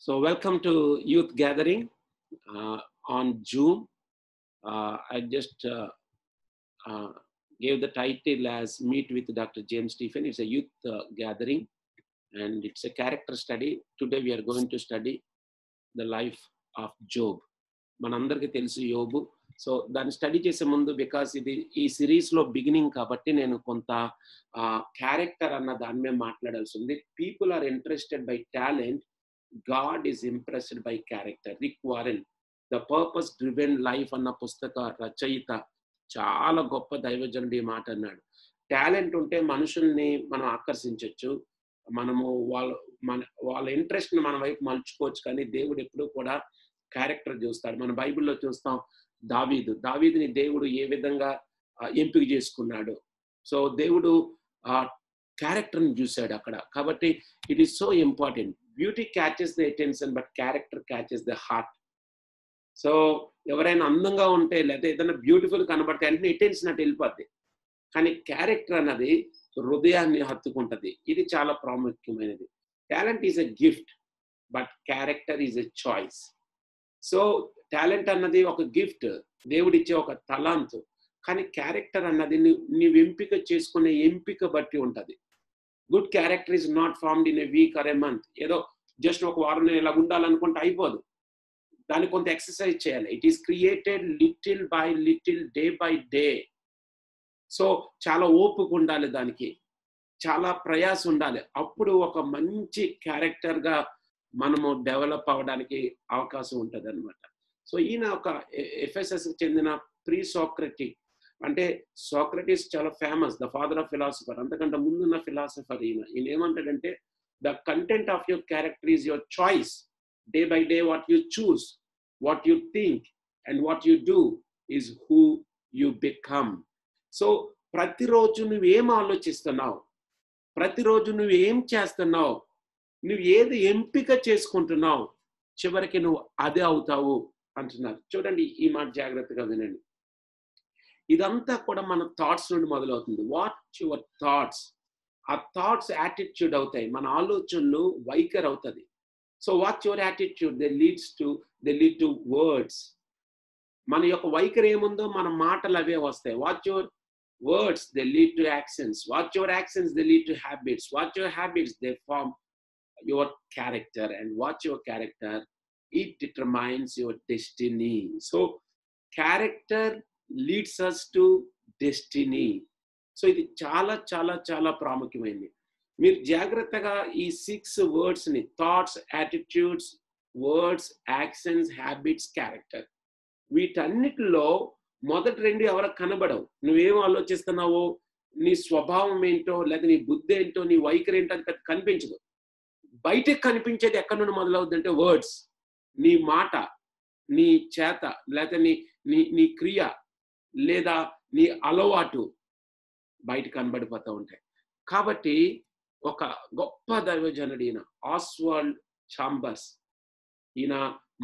So welcome to Youth Gathering on Zoom. I just gave the title as Meet with Dr. James Stephen. It's a youth gathering and it's a character study. Today we are going to study the life of Job. మనందరికీ తెలుసు యోబు. So దాన్ని study చేసే ముందు because ఇది ఈ సిరీస్లో beginning కాబట్టి నేను కొంత క్యారెక్టర్ అన్న దాని మీద మాట్లాడాల్సి ఉంది. People are interested by talent, God is impressed by character. Rick Warren the purpose driven life అన్న పుస్తక రచయిత చాలా గొప్ప దైవజనుడు ఈ మాట అన్నాడు. టాలెంట్ ఉంటే మనుషుల్ని మనం ఆకర్షించవచ్చు, మనము వాళ్ళ ఇంట్రెస్ట్ని మన వైపు మలుచుకోవచ్చు, కానీ దేవుడు ఎప్పుడూ కూడా క్యారెక్టర్ చూస్తాడు. మన బైబిల్లో చూస్తాం దావీదుని దేవుడు ఏ విధంగా ఎంపిక చేసుకున్నాడు. సో దేవుడు క్యారెక్టర్ని చూశాడు అక్కడ. కాబట్టి it is so important. Beauty catches the attention but character catches the heart. So ఎవరైనా అందంగా ఉంటే లేదా ఏదైనా బ్యూటిఫుల్ కనబడితే అంటే అటెన్షన్ అటు వెళ్ళిపోద్ది, కానీ క్యారెక్టర్ అన్నది హృదయాన్ని హత్తుకుంటది. ఇది చాలా ప్రాముఖ్యమైనది. Talent is a gift but character is a choice. So talent అన్నది ఒక గిఫ్ట్, దేవుడిచ్చే ఒక తలాంతు, కానీ క్యారెక్టర్ అన్నది నీవు ఎంపిక చేసుకునే ఎంపిక బట్టి ఉంటుంది. Good character is not formed in a week or a month. ఏదో జస్ట్ ఒక వారం నేను ఇలా ఉండాలనుకుంటే అయిపోదు, దానికి కొంత ఎక్సర్సైజ్ చేయాలి. It is created little by little, day by day. So చాలా ఓపిక ఉండాలి, దానికి చాలా ప్రయాస ఉండాలి. అప్పుడు ఒక మంచి క్యారెక్టర్గా మనము డెవలప్ అవ్వడానికి అవకాశం ఉంటుంది అనమాట. సో ఈయన ఒక ఎఫెసస్ చెందిన ప్రీ సోక్రటిక్, అంటే సోక్రటీస్ చాలా famous, the father of philosopher. అంతకంటే ముందున్న ఫిలాసఫర్ ఈయన ఏమంటాడంటే, the content of your character is your choice. Day by day what you choose, what you think and what you do is who you become. So ప్రతిరోజు నువ్వేం ఆలోచిస్తున్నావు, ప్రతిరోజు నువ్వేం చేస్తున్నావు, నువ్వు ఏది ఎంపిక చేసుకుంటున్నావు, చివరికి నువ్వు అదే అవుతావు అంటున్నారు. చూడండి, ఈ మాట జాగ్రత్తగా వినండి. ఇదంతా కూడా మన థాట్స్ నుండి మొదలవుతుంది. వాట్ యువర్ థాట్స్, ఆ థాట్స్ యాటిట్యూడ్ అవుతాయి, మన ఆలోచనలు వైఖరి అవుతుంది. So what your attitude they lead to words. మన యొక్క వైఖరి ఏముందో మన మాటలు అవే వస్తాయి. What your words they lead to actions, what your actions they lead to habits, what your habits they form your character, and what your character, it determines your destiny. So character leads us to destiny. So ఇది చాలా చాలా చాలా ప్రాముఖ్యమైనది. మీరు జాగ్రత్తగా ఈ 6 వర్డ్స్ని, thoughts, attitudes, words, actions, habits, character, వీటన్నిటిలో మొదటి 2 ఎవరికి కనబడవు. నువ్వేం ఆలోచిస్తున్నావో, నీ స్వభావం ఏంటో, లేదా నీ బుద్ధి ఏంటో, నీ వైఖరి ఏంటో అది కనిపించదు. బయటకు కనిపించేది ఎక్కడి నుండి మొదలవుతుందంటే వర్డ్స్, నీ మాట, నీ చేత, లేదా నీ క్రియ, లేదా నీ అలవాటు బయట కనబడిపోతూ ఉంటాయి. కాబట్టి ఒక గొప్ప దైవజనుడు ఈయన ఆస్వాల్డ్ చాంబర్స్. ఈయన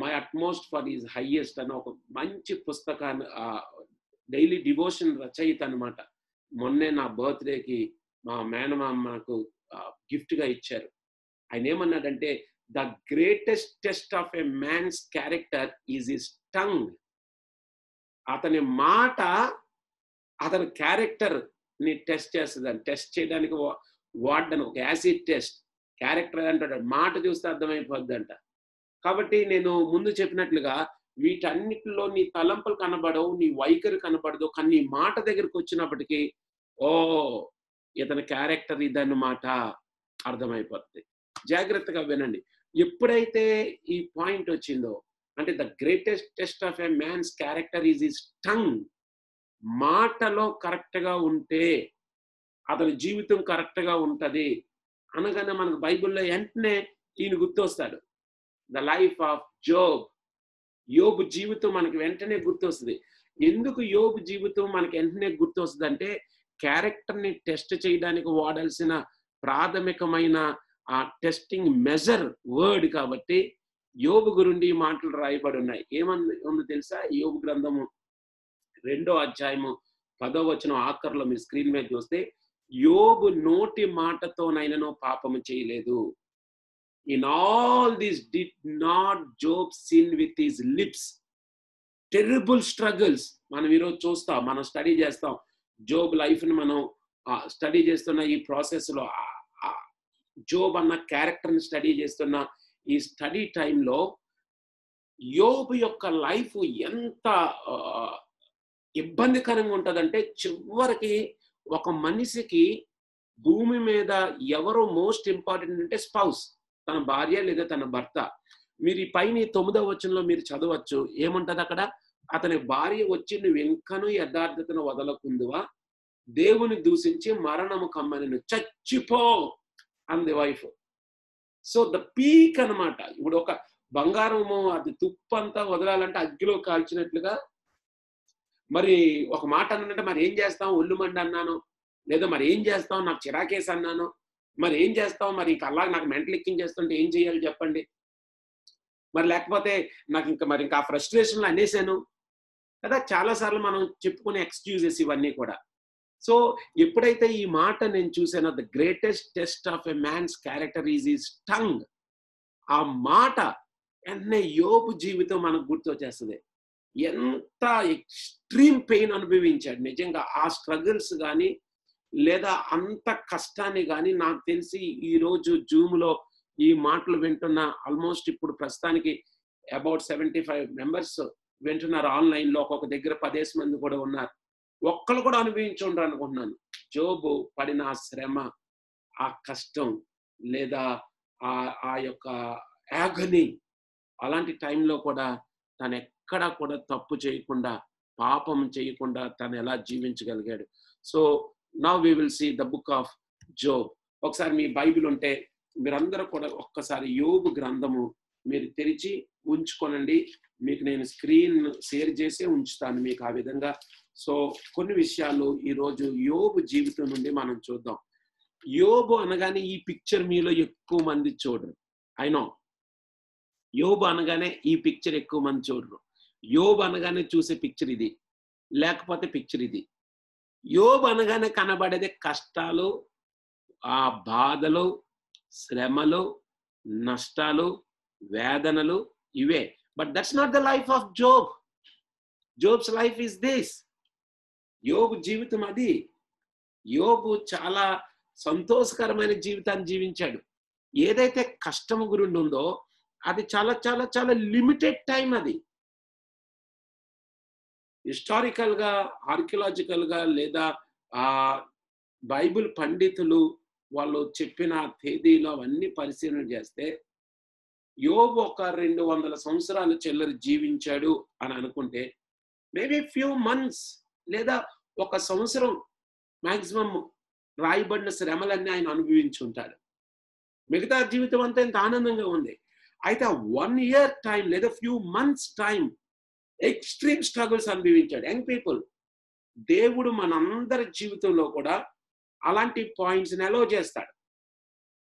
my utmost for is highest అన్న ఒక మంచి పుస్తకాన్ని, డైలీ డివోషన్ రచయిత అనమాట. మొన్నే నా బర్త్డేకి మా మేనమామ నాకు గిఫ్ట్గా ఇచ్చారు. ఆయన ఏమన్నాడంటే, the greatest test of a man's character is his tongue. అతని మాట అతని క్యారెక్టర్ ని టెస్ట్ చేస్తుందని, టెస్ట్ చేయడానికి వాడని ఒక యాసిడ్ టెస్ట్. క్యారెక్టర్ అంటాడు, మాట చూస్తే అర్థమైపోద్ది అంట. కాబట్టి నేను ముందు చెప్పినట్లుగా వీటన్నిటిలో నీ తలంపులు కనబడవు, నీ వైఖరి కనబడదు, కానీ నీ మాట దగ్గరికి వచ్చినప్పటికీ ఓ ఇతని క్యారెక్టర్ ఇదన్నమాట అర్థమైపోతుంది. జాగ్రత్తగా వినండి. ఎప్పుడైతే ఈ పాయింట్ వచ్చిందో, అంటే the greatest test of a man's character is his tongue. మాటలో కరెక్ట్గా ఉంటే అతని జీవితం కరెక్ట్గా ఉంటుంది అనగానే మనకు బైబిల్లో వెంటనే ఈయన గుర్తొస్తాడు. ద లైఫ్ ఆఫ్ జోబ్, యోబు జీవితం మనకి వెంటనే గుర్తొస్తుంది. ఎందుకు యోబు జీవితం మనకి వెంటనే గుర్తొస్తుంది అంటే, క్యారెక్టర్ని టెస్ట్ చేయడానికి వాడాల్సిన ప్రాథమికమైన ఆ టెస్టింగ్ మెజర్ వర్డ్ కాబట్టి యోబు గురించి మాటలు రాయబడి ఉన్నాయి. ఏమన్నా తెలుసా? యోబు గ్రంథము 2వ అధ్యాయము 10వ వచనం ఆఖరిలో మీరు స్క్రీన్ మీద చూస్తే, యోబు నోటి మాటతోనైనను పాపము చేయలేదు. In all this did not Job sin with his lips. Terrible struggles మనం ఈరోజు చూస్తాం, మనం స్టడీ చేస్తాం. జోబ్ లైఫ్ని మనం స్టడీ చేస్తున్న ఈ ప్రాసెస్లో, జోబ్ అన్న క్యారెక్టర్ని స్టడీ చేస్తున్న ఈ స్టడీ టైంలో యోబు యొక్క లైఫ్ ఎంత ఇబ్బందికరంగా ఉంటుందంటే, చివరికి ఒక మనిషికి భూమి మీద ఎవరు మోస్ట్ ఇంపార్టెంట్ అంటే స్పౌస్, తన భార్య లేదా తన భర్త. మీరు ఈ పైన 9వ వచనంలో మీరు చదవచ్చు, ఏముంటది అక్కడ? అతని భార్య వచ్చి నువ్వు ఇంకనూ యథార్థతను వదలకుందువా, దేవుని దూషించి మరణము కమ్మని చచ్చిపో అంది వైఫ్. సో ద పీక్ అన్నమాట. ఇప్పుడు ఒక బంగారము అది తుప్పంతా వదలాలంటే అగ్గిలో కాల్చినట్లుగా, మరి ఒక మాట అన్నానంటే మరి ఏం చేస్తాం, ఒళ్ళు మండి అన్నాను, లేదా మరి ఏం చేస్తాం, నాకు చిరాకేసి అన్నాను, మరి ఏం చేస్తాం, మరి ఇంక అలా నాకు మెంటల్ ఎక్కించేస్తుంటే ఏం చేయాలి చెప్పండి? మరి లేకపోతే నాకు ఇంకా ఆ ఫ్రస్ట్రేషన్లో అనేసాను కదా. చాలాసార్లు మనం చెప్పుకునే ఎక్స్క్యూజెస్ ఇవన్నీ కూడా. సో ఎప్పుడైతే ఈ మాట నేను చూసానో, the greatest test of a man's character is his tongue, ఆ మాట వెంటనే యోబు జీవితం మనకు గుర్తొచ్చేస్తుంది. ఎంత ఎక్స్ట్రీమ్ పెయిన్ అనుభవించాడు నిజంగా. ఆ స్ట్రగుల్స్ కానీ లేదా అంత కష్టాన్ని కానీ, నాకు తెలిసి ఈరోజు జూమ్లో ఈ మాటలు వింటున్న ఆల్మోస్ట్ ఇప్పుడు ప్రస్తుతానికి అబౌట్ 75 మెంబర్స్ వింటున్నారు ఆన్లైన్లో. ఒక్కొక్క దగ్గర 10 మంది కూడా ఉన్నారు. ఒక్కరు కూడా అనుభవించి ఉండరు అనుకుంటున్నాను జోబు పడిన ఆ శ్రమ, ఆ కష్టం, లేదా ఆ యొక్క యాగనీ. అలాంటి టైంలో కూడా తను ఎక్కడా కూడా తప్పు చేయకుండా, పాపం చేయకుండా తను ఎలా జీవించగలిగాడు. So now we will see the book of Job. ఒకసారి మీ బైబిల్ ఉంటే మీరందరూ కూడా ఒక్కసారి యోబు గ్రంథము మీరు తెరిచి ఉంచుకోనండి. మీకు నేను స్క్రీన్ షేర్ చేసే ఉంచుతాను మీకు ఆ విధంగా. సో కొన్ని విషయాలు ఈరోజు యోబు జీవితం నుండి మనం చూద్దాం. యోబు అనగానే ఈ పిక్చర్ మీలో ఎక్కువ మంది చూడరు. ఐ నో, యోబు అనగానే ఈ పిక్చర్ ఎక్కువ మంది చూడరు. యోబు అనగానే చూసే పిక్చర్ ఇది, లేకపోతే పిక్చర్ ఇది. యోబు అనగానే కనబడేది కష్టాలు, ఆ బాధలు, శ్రమలు, నష్టాలు, వేదనలు, ఇవే. But that's not the life of Job. Job's life is this. యోబు జీవితం అది. యోబు చాలా సంతోషకరమైన జీవితాన్ని జీవించాడు. ఏదైతే కష్టము గురించి ఉందో అది చాలా చాలా చాలా లిమిటెడ్ టైం. అది హిస్టారికల్ గా, ఆర్కియలాజికల్ గా, లేదా ఆ బైబిల్ పండితులు వాళ్ళు చెప్పిన తేదీలు అవన్నీ పరిశీలన చేస్తే యోబు ఒక 200 సంవత్సరాలు చిల్లర జీవించాడు అని అనుకుంటే, మేబీ ఫ్యూ మంత్స్ లేదా 1 సంవత్సరం మాక్సిమం రాయబడిన శ్రమలన్నీ ఆయన అనుభవించి ఉంటాడు. మిగతా జీవితం అంతా ఇంత ఆనందంగా ఉంది. అయితే 1 ఇయర్ టైం లేదా few months time extreme struggles అనుభవించాడు. యంగ్ పీపుల్, దేవుడు మనందరి జీవితంలో కూడా అలాంటి పాయింట్స్ని అలౌ చేస్తాడు,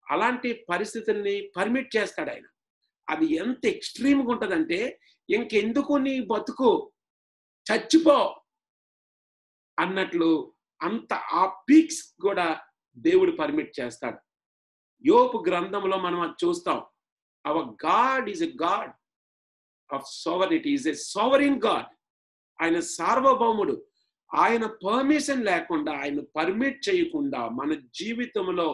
అలాంటి పరిస్థితుల్ని పర్మిట్ చేస్తాడు ఆయన. అది ఎంత ఎక్స్ట్రీమ్గా ఉంటుందంటే, ఇంకెందుకు నీ బతుకు, చచ్చిపో అన్నట్లు అంత ఆ పీక్స్ కూడా దేవుడు పర్మిట్ చేస్తాడు. యోబు గ్రంథంలో మనం అది చూస్తాం. Our God is a God of sovereignty, is a sovereign God. ఆయన సార్వభౌముడు. ఆయన పర్మిషన్ లేకుండా, ఆయన పర్మిట్ చేయకుండా మన జీవితంలో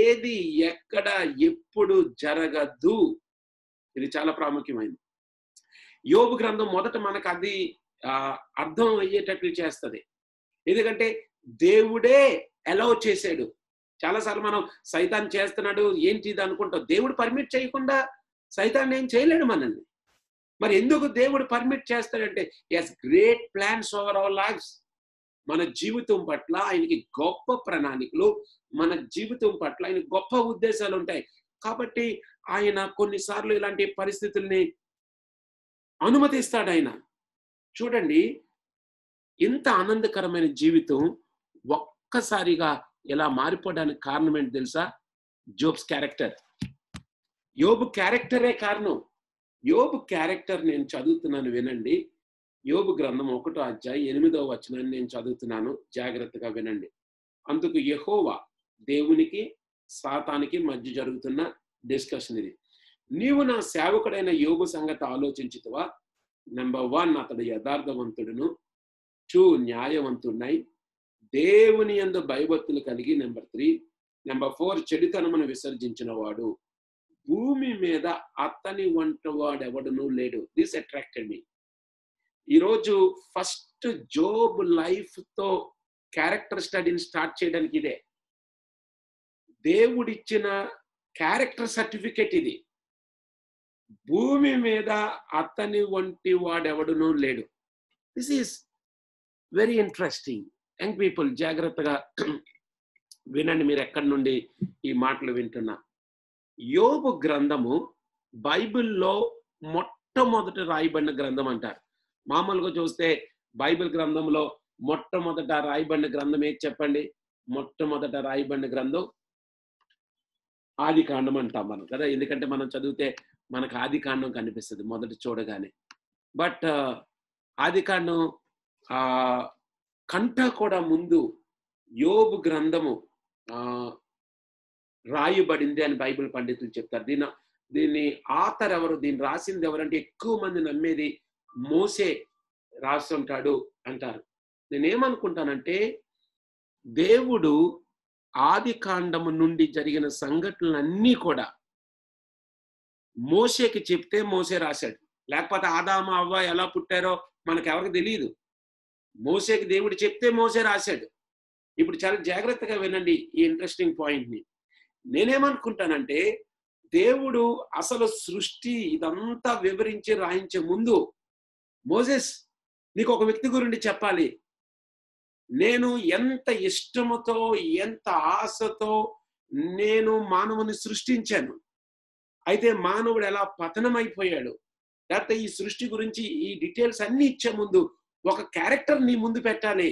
ఏది ఎక్కడ ఎప్పుడు జరగదు. ఇది చాలా ప్రాముఖ్యమైనది. యోబు గ్రంథం మొదట మనకు అది అర్థం అయ్యేటట్లు చేస్తుంది. ఎందుకంటే దేవుడే అలౌ చేశాడు. చాలాసార్లు మనం సైతాన్ చేస్తున్నాడు ఏంటి ఇది అనుకుంటాం. దేవుడు పర్మిట్ చేయకుండా సైతాన్ ఏం చేయలేడు మనల్ని. మరి ఎందుకు దేవుడు పర్మిట్ చేస్తాడంటే, has great plans over our lives. మన జీవితం పట్ల ఆయనకి గొప్ప ప్రణాళికలు, మన జీవితం పట్ల ఆయన గొప్ప ఉద్దేశాలు ఉంటాయి. కాబట్టి ఆయన కొన్నిసార్లు ఇలాంటి పరిస్థితుల్ని అనుమతిస్తాడు ఆయన. చూడండి, ఇంత ఆనందకరమైన జీవితం ఒక్కసారిగా ఇలా మారిపోవడానికి కారణం ఏంటి తెలుసా? Job's character. యోబు క్యారెక్టరే కారణం. యోబు క్యారెక్టర్ నేను చదువుతున్నాను, వినండి. యోబు గ్రంథం 1వ అధ్యాయం 8వ వచనాన్ని నేను చదువుతున్నాను, జాగ్రత్తగా వినండి. అందుకు యెహోవా, దేవునికి సాతానికి మధ్య జరుగుతున్న డిస్కషన్ ఇది. నీవు నా సేవకుడైన యోబు సంగతి ఆలోచించుతవా? నెంబర్ 1, అతడు యథార్థవంతుడును. 2, న్యాయవంతుడై దేవుని యందు భయభక్తులు కలిగి. నెంబర్ 3. నెంబర్ 4, చెడుతనమును విసర్జించిన వాడు. భూమి మీద అతని వంటి వాడెవడనూ లేడు. దిస్ అట్రాక్టెడ్ మీ. ఈరోజు ఫస్ట్ జోబ్ లైఫ్ తో క్యారెక్టర్ స్టడీని స్టార్ట్ చేయడానికి ఇదే. దేవుడిచ్చిన క్యారెక్టర్ సర్టిఫికెట్ ఇది. భూమి మీద అతని వంటి వాడెవడనూ లేడు. This is very interesting. Young people జాగ్రత్తగా వినండి, మీరు ఎక్కడి నుండి ఈ మాటలు వింటున్నా. యోబు గ్రంథము బైబిల్లో మొట్టమొదట రాయబడిన గ్రంథం అంటారు. మామూలుగా చూస్తే బైబిల్ గ్రంథంలో మొట్టమొదట రాయబడిన గ్రంథం ఏది చెప్పండి? మొట్టమొదట రాయబడిన గ్రంథం ఆదికాండం అంటాం మనం కదా, ఎందుకంటే మనం చదివితే మనకు ఆదికాండం కనిపిస్తుంది మొదట చూడగానే. బట్ ఆదికాండం కంట కూడా ముందు యోబు గ్రంథము రాయబడింది అని బైబిల్ పండితులు చెప్తారు. దీన్ని ఆథర్ ఎవరు, దీన్ని రాసింది ఎవరంటే ఎక్కువ మంది నమ్మేది మోసే రాస్తుంటాడు అంటారు. నేనేమనుకుంటానంటే దేవుడు ఆదికాండము నుండి జరిగిన సంఘటనలన్నీ కూడా మోసేకి చెప్తే మోసే రాశాడు. లేకపోతే ఆదాము అవ్వ ఎలా పుట్టారో మనకెవరికి తెలియదు. మోసేకి దేవుడు చెప్తే మోసే రాశాడు. ఇప్పుడు చాలా జాగ్రత్తగా వినండి ఈ ఇంట్రెస్టింగ్ పాయింట్ని. నేనేమనుకుంటానంటే దేవుడు అసలు సృష్టి ఇదంతా వివరించి రాయించే ముందు, మోసెస్ నీకు ఒక వ్యక్తి గురించి చెప్పాలి. నేను ఎంత ఇష్టముతో ఎంత ఆశతో నేను మానవుని సృష్టించాను, అయితే మానవుడు ఎలా పతనమైపోయాడు, లేకపోతే ఈ సృష్టి గురించి ఈ డీటెయిల్స్ అన్ని ఇచ్చే ముందు ఒక క్యారెక్టర్ నీ ముందు పెట్టాలి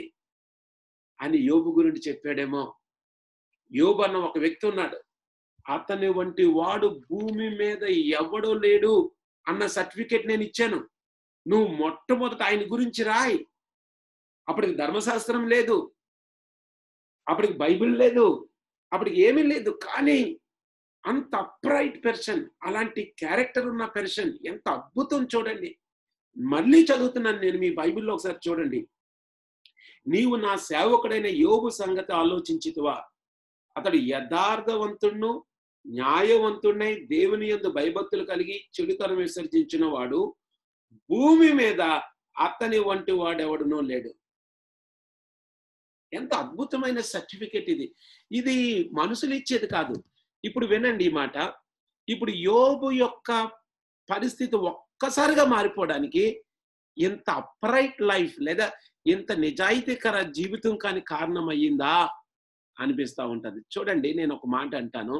అని యోబు గురించి చెప్పాడేమో. యోబు అన్న ఒక వ్యక్తి ఉన్నాడు, అతని వంటి వాడు భూమి మీద ఎవడో లేడు అన్న సర్టిఫికేట్ నేను ఇచ్చాను. నువ్వు మొట్టమొదట ఆయన గురించి రాయి. అప్పటికి ధర్మశాస్త్రం లేదు, అప్పటికి బైబిల్ లేదు, అప్పటికి ఏమీ లేదు. కానీ అంత అప్రైట్ పర్సన్, అలాంటి క్యారెక్టర్ ఉన్న పర్సన్, ఎంత అద్భుతం చూడండి. మళ్ళీ చదువుతున్నాను నేను, మీ బైబిల్లో ఒకసారి చూడండి. నీవు నా సేవకుడైన యోబు సంగతి ఆలోచించితివా? అతడు యథార్థవంతుడును న్యాయవంతుడై దేవుని యందు భయభక్తులు కలిగి చెడుతనం విసర్జించిన వాడు. భూమి మీద అతని వంటి వాడెవడనూ లేడు. ఎంత అద్భుతమైన సర్టిఫికెట్ ఇది. ఇది మనుషులు ఇచ్చేది కాదు. ఇప్పుడు వినండి ఈ మాట. ఇప్పుడు యోబు యొక్క పరిస్థితి ఒక్కసారిగా మారిపోవడానికి ఇంత అప్రైట్ లైఫ్ లేదా ఇంత నిజాయితీకర జీవితం కానీ కారణం అయ్యిందా అనిపిస్తూ ఉంటుంది. చూడండి, నేను ఒక మాట అంటాను.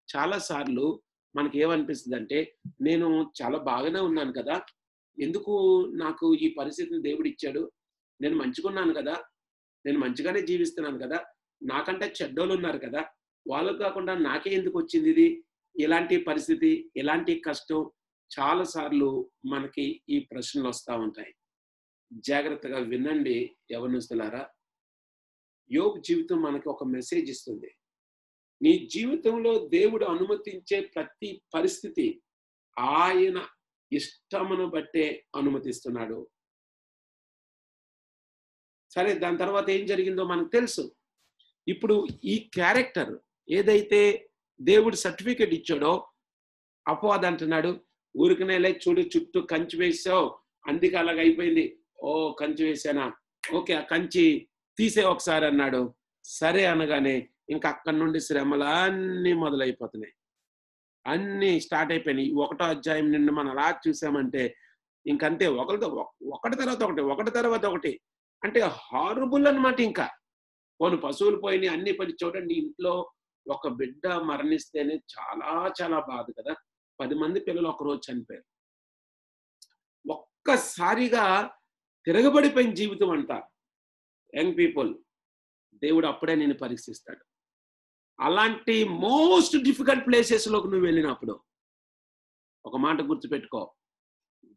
చాలాసార్లు మనకి ఏమనిపిస్తుంది అంటే, నేను చాలా బాగానే ఉన్నాను కదా, ఎందుకు నాకు ఈ పరిస్థితిని దేవుడు ఇచ్చాడు, నేను మంచిగున్నాను కదా, నేను మంచిగానే జీవిస్తున్నాను కదా, నాకంటే చెడ్డోళ్ళు ఉన్నారు కదా, వాళ్ళకు కాకుండా నాకే ఎందుకు వచ్చింది ఇది, ఇలాంటి పరిస్థితి, ఇలాంటి కష్టం. చాలాసార్లు మనకి ఈ ప్రశ్నలు వస్తూ ఉంటాయి. జాగ్రత్తగా వినండి యవనస్తులారా. యోబు జీవితం మనకి ఒక మెసేజ్ ఇస్తుంది. నీ జీవితంలో దేవుడు అనుమతించే ప్రతి పరిస్థితి ఆయన ఇష్టమును బట్టే అనుమతిస్తున్నాడు. సరే, దాని తర్వాత ఏం జరిగిందో మనకు తెలుసు. ఇప్పుడు ఈ క్యారెక్టర్ ఏదైతే దేవుడు సర్టిఫికెట్ ఇచ్చాడో, అపవాది అంటున్నాడు, ఊరికనేలే చూడు, చుట్టూ కంచి వేసావు, అందుకే అలాగ అయిపోయింది. ఓ, కంచి వేసానా, ఓకే, ఆ కంచి తీసే ఒకసారి అన్నాడు. సరే అనగానే ఇంకా అక్కడి నుండి శ్రమలు అన్నీ మొదలైపోతున్నాయి, అన్నీ స్టార్ట్ అయిపోయినాయి. 1వ అధ్యాయం నిండి మనం అలా చూసామంటే ఇంకంతే, ఒకటి తర్వాత ఒకటి అంటే హారబుల్ అనమాట. ఇంకా పోను పశువులు పోయినాయి, అన్ని పని. చూడండి, ఇంట్లో ఒక బిడ్డ మరణిస్తేనే చాలా చాలా బాధ కదా. 10 మంది పిల్లలు ఒకరోజు చనిపోయారు. ఒక్కసారిగా తిరగబడిపోయిన జీవితం అంతా. యంగ్ పీపుల్, దేవుడు అప్పుడే నేను పరీక్షిస్తాడు. అలాంటి మోస్ట్ డిఫికల్ట్ ప్లేసెస్లోకి నువ్వు వెళ్ళినప్పుడు ఒక మాట గుర్తుపెట్టుకో,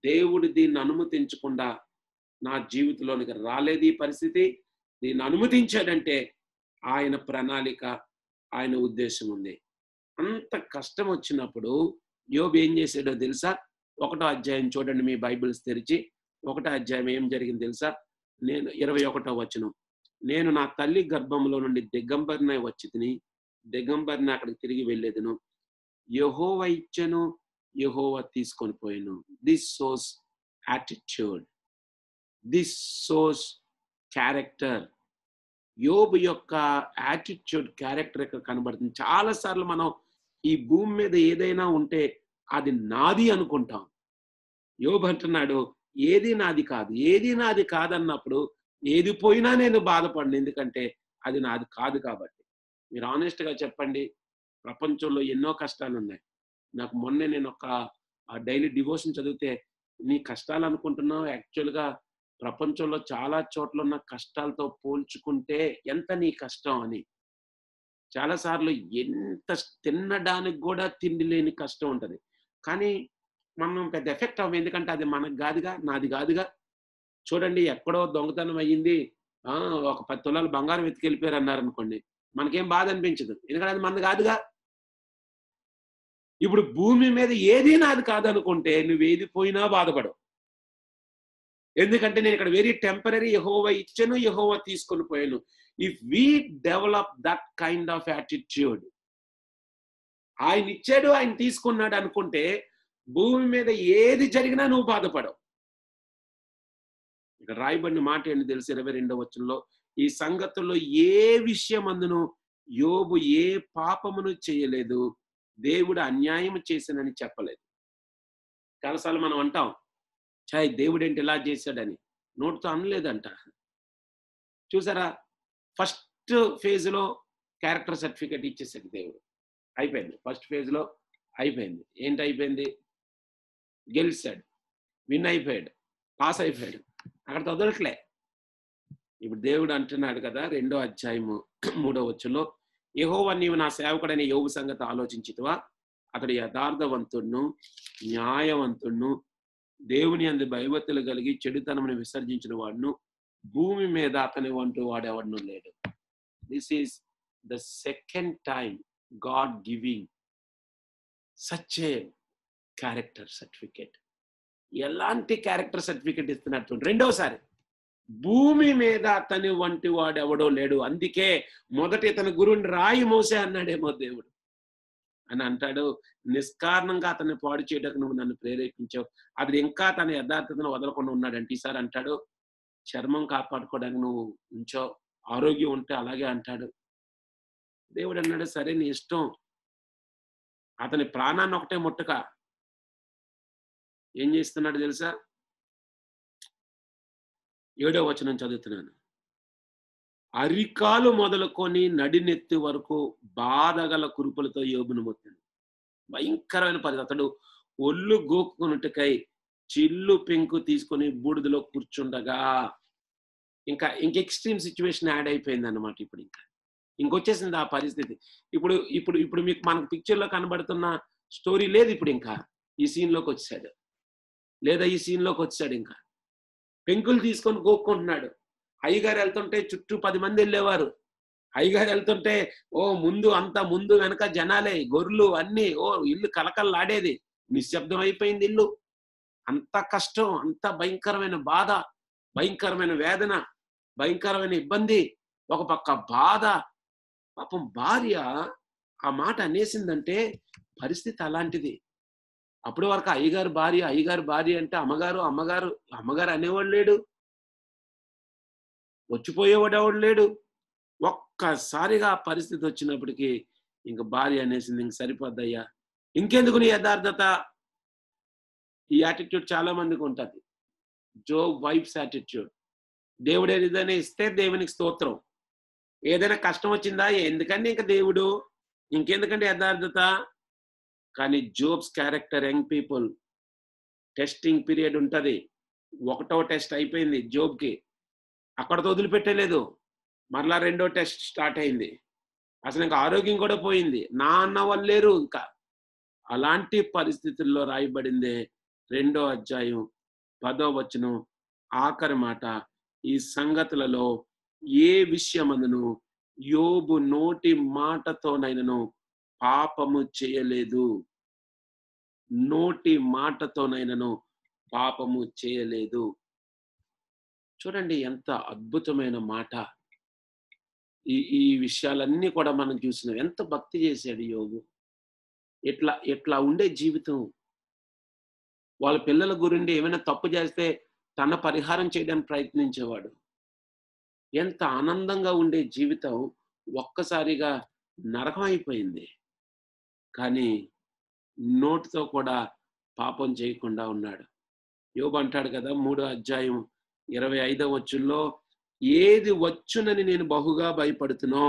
దేవుడు దీన్ని అనుమతించకుండా నా జీవితంలోనికి రాలేదు ఈ పరిస్థితి. దీన్ని అనుమతించాడంటే ఆయన ప్రణాళిక, ఆయన ఉద్దేశం ఉంది. అంత కష్టం వచ్చినప్పుడు యోబు ఏం చేశాడో తెలుసా? 1వ అధ్యాయం చూడండి మీ బైబిల్స్ తెరిచి. 1వ అధ్యాయం ఏం జరిగింది తెలుసా? 21వ వచనం. నేను నా తల్లి గర్భంలో నుండి దిగంబరినై వచ్చితిని, దిగంబరిని అక్కడికి తిరిగి వెళ్ళేదను. యెహోవా ఇచ్చెను, యెహోవా తీసుకొని పోయెను. This shows attitude, this shows character. యోబు యొక్క యాటిట్యూడ్, క్యారెక్టర్ ఇక్కడ కనబడుతుంది. చాలా సార్లు మనం ఈ భూమి మీద ఏదైనా ఉంటే అది నాది అనుకుంటాం. యోబు అంటున్నాడు, ఏది నాది కాదు. ఏది నాది కాదన్నప్పుడు ఏది పోయినా నేను బాధపడను. ఎందుకంటే అది నాది కాదు కాబట్టి. మీరు ఆనెస్ట్‌గా చెప్పండి. ప్రపంచంలో ఎన్నో కష్టాలున్నాయి. నాకు మొన్నే నేను ఒక డైలీ డివోషన్ చదివితే, నీ కష్టాలు అనుకుంటున్నావు, యాక్చువల్‌గా ప్రపంచంలో చాలా చోట్ల ఉన్న కష్టాలతో పోల్చుకుంటే ఎంత నీ కష్టం అని. చాలా సార్లు ఎంత తినడానికి కూడా తిండి లేని కష్టం ఉంటది. కానీ మనం పెద్ద ఎఫెక్ట్ అవ్వం. ఎందుకంటే అది మనకు గాదుగా, నాది గాదుగా. చూడండి ఎక్కడో దొంగతనం అయ్యింది. ఒక 10 తులాలు బంగారం ఎత్తుకెళ్ళిపోయారన్నారనుకోండి. మనకేం బాధ అనిపించదు. ఎందుకంటే అది మనది గాదుగా. ఇప్పుడు భూమి మీద ఏది నాది కాదనుకుంటే నువ్వేది పోయినా బాధపడవు. ఎందుకంటే నేను ఇక్కడ వెరీ టెంపరరీ, యెహోవా ఇచ్చెను, యెహోవా తీసుకొని పోయెను. If we develop that kind of attitude, ఆయన ఇచ్చాడు, ఆయన తీసుకున్నాడు అనుకుంటే భూమి మీద ఏది జరిగినా నువ్వు బాధపడవు. ఇక్కడ రాయబడిన మాట ఏంటి తెలుసు? 22వ వచనంలో, ఈ సంగతుల్లో ఏ విషయమందును యోబు ఏ పాపమును చేయలేదు, దేవుడు అన్యాయం చేశానని చెప్పలేదు. చాలాసార్లు మనం అంటాం, ఛాయ్ దేవుడేంటి ఇలా చేశాడని. నోటితో అనలేదంట. చూసారా? ఫస్ట్ ఫేజ్‌లో క్యారెక్టర్ సర్టిఫికేట్ ఇచ్చేసాడు దేవుడు. అయిపోయింది. ఫస్ట్ ఫేజ్‌లో అయిపోయింది. ఏంటి అయిపోయింది? గెలిచాడు. విన్ అయిపోయాడు. పాస్ అయిపోయాడు. అక్కడితో వదలట్లే. ఇప్పుడు దేవుడు అంటున్నాడు కదా, 2వ అధ్యాయము 3వ వచనంలో, యెహోవా నీవు నా సేవకుడైన యోబు సంగతి ఆలోచించితివా? అతడు యథార్థవంతుడును, న్యాయవంతుడును, దేవుని యందు భయభక్తులు కలిగి చెడుతనమును విసర్జించిన వాడును, భూమి మీద అతని వంటి వాడెవడును లేడు. This is the second time God giving such a character certificate. ఎలాంటి క్యారెక్టర్ సర్టిఫికేట్ ఇస్తున్నట్టు? రెండోసారి భూమి మీద అతని వంటి వాడు ఎవడో లేడు. అందుకే మొదట ఇతని గురువుని రాయి మోసే అన్నాడేమో దేవుడు అని అంటాడు. నిష్కారణంగా అతన్ని పాడు చేయడానికి నువ్వు నన్ను ప్రేరేపించావు. అది ఇంకా తన యథార్థతను వదలకుండా ఉన్నాడంటే ఈసారి అంటాడు, చర్మం కాపాడుకోవడానికి నువ్వు ఉంచావు, ఆరోగ్యం ఉంటే అలాగే అంటాడు. దేవుడు అన్నాడు, సరే నీ ఇష్టం. అతని ప్రాణాన్ని ఒకటే ముట్టక ఏం చేస్తున్నాడు తెలుసా? 7వ వచనం చదువుతున్నాను. అరికాలు మొదలుకొని నడినెత్తి వరకు బాధగల కురుపులతో యోబును మొత్తాను. భయంకరమైన పరిస్థితి. అతడు ఒళ్ళు గోక్కునుటకై చిల్లు పెంకు తీసుకొని బూడిదలో కూర్చుండగా ఇంక ఎక్స్ట్రీమ్ సిచ్యువేషన్ యాడ్ అయిపోయింది అన్నమాట. ఇప్పుడు ఇంకొచ్చేసింది ఆ పరిస్థితి. ఇప్పుడు ఇప్పుడు ఇప్పుడు మీకు మనకు పిక్చర్లో కనబడుతున్న స్టోరీ లేదు. ఇప్పుడు ఇంకా ఈ సీన్లోకి వచ్చాడు, లేదా ఈ సీన్లోకి వచ్చాడు. ఇంకా పెంకులు తీసుకొని గోక్కుంటున్నాడు. అయ్యగారు వెళ్తుంటే చుట్టూ 10 మంది వెళ్ళేవారు. అయ్యగారు వెళ్తుంటే ముందు అంతా ముందు వెనక జనాలే, గొర్రెలు అన్ని. ఇల్లు కలకల్లాడేది. నిశ్శబ్దం అయిపోయింది ఇల్లు. అంత కష్టం, అంత భయంకరమైన బాధ, భయంకరమైన వేదన, భయంకరమైన ఇబ్బంది, ఒక పక్క బాధ. పాపం భార్య ఆ మాట అనేసిందంటే పరిస్థితి అలాంటిది. అప్పటి వరకు అయ్యగారు భార్య అంటే అమ్మగారు అనేవాడు లేడు, వచ్చిపోయేవాడు ఎవడు లేడు. ఒక్కసారిగా పరిస్థితి వచ్చినప్పటికీ ఇంక భార్య అనేసింది, ఇంక సరిపోద్దయ్యా, ఇంకెందుకు నీ యథార్థత. ఈ యాటిట్యూడ్ చాలా మందికి ఉంటుంది. Job wife's attitude. దేవుడు ఏదైనా ఇస్తే దేవునికి స్తోత్రం. ఏదైనా కష్టం వచ్చిందా, ఎందుకండి ఇంక దేవుడు, ఇంకెందుకంటే యథార్థత. కానీ Job's character, young people, testing period ఉంటుంది. 1వ టెస్ట్ అయిపోయింది జోబ్కి, అక్కడతో వదిలిపెట్టలేదు. మరలా 2వ టెస్ట్ స్టార్ట్ అయింది. అసలు ఇంకా ఆరోగ్యం కూడా పోయింది. నా అన్న వాళ్ళు లేరు. ఇంకా అలాంటి పరిస్థితుల్లో రాయబడిందే 2వ అధ్యాయం 10వ వచనం ఆఖరి మాట. ఈ సంగతులలో ఏ విషయమందును యోబు నోటి మాటతోనైనను పాపము చేయలేదు. నోటి మాటతోనైనను పాపము చేయలేదు. చూడండి ఎంత అద్భుతమైన మాట. ఈ ఈ విషయాలన్నీ కూడా మనం చూసినాం. ఎంత భక్తి చేశాడు యోబు. ఎట్లా ఉండే జీవితం. వాళ్ళ పిల్లల గురించి ఏమైనా తప్పు చేస్తే తన పరిహారం చేయడానికి ప్రయత్నించేవాడు. ఎంత ఆనందంగా ఉండే జీవితం ఒక్కసారిగా నరకం అయిపోయింది. కానీ నోటితో కూడా పాపం చేయకుండా ఉన్నాడు. యోబు అంటాడు కదా 3వ అధ్యాయం 25వ వచనంలో, ఏది వచ్చునని నేను బహుగా భయపడుతునో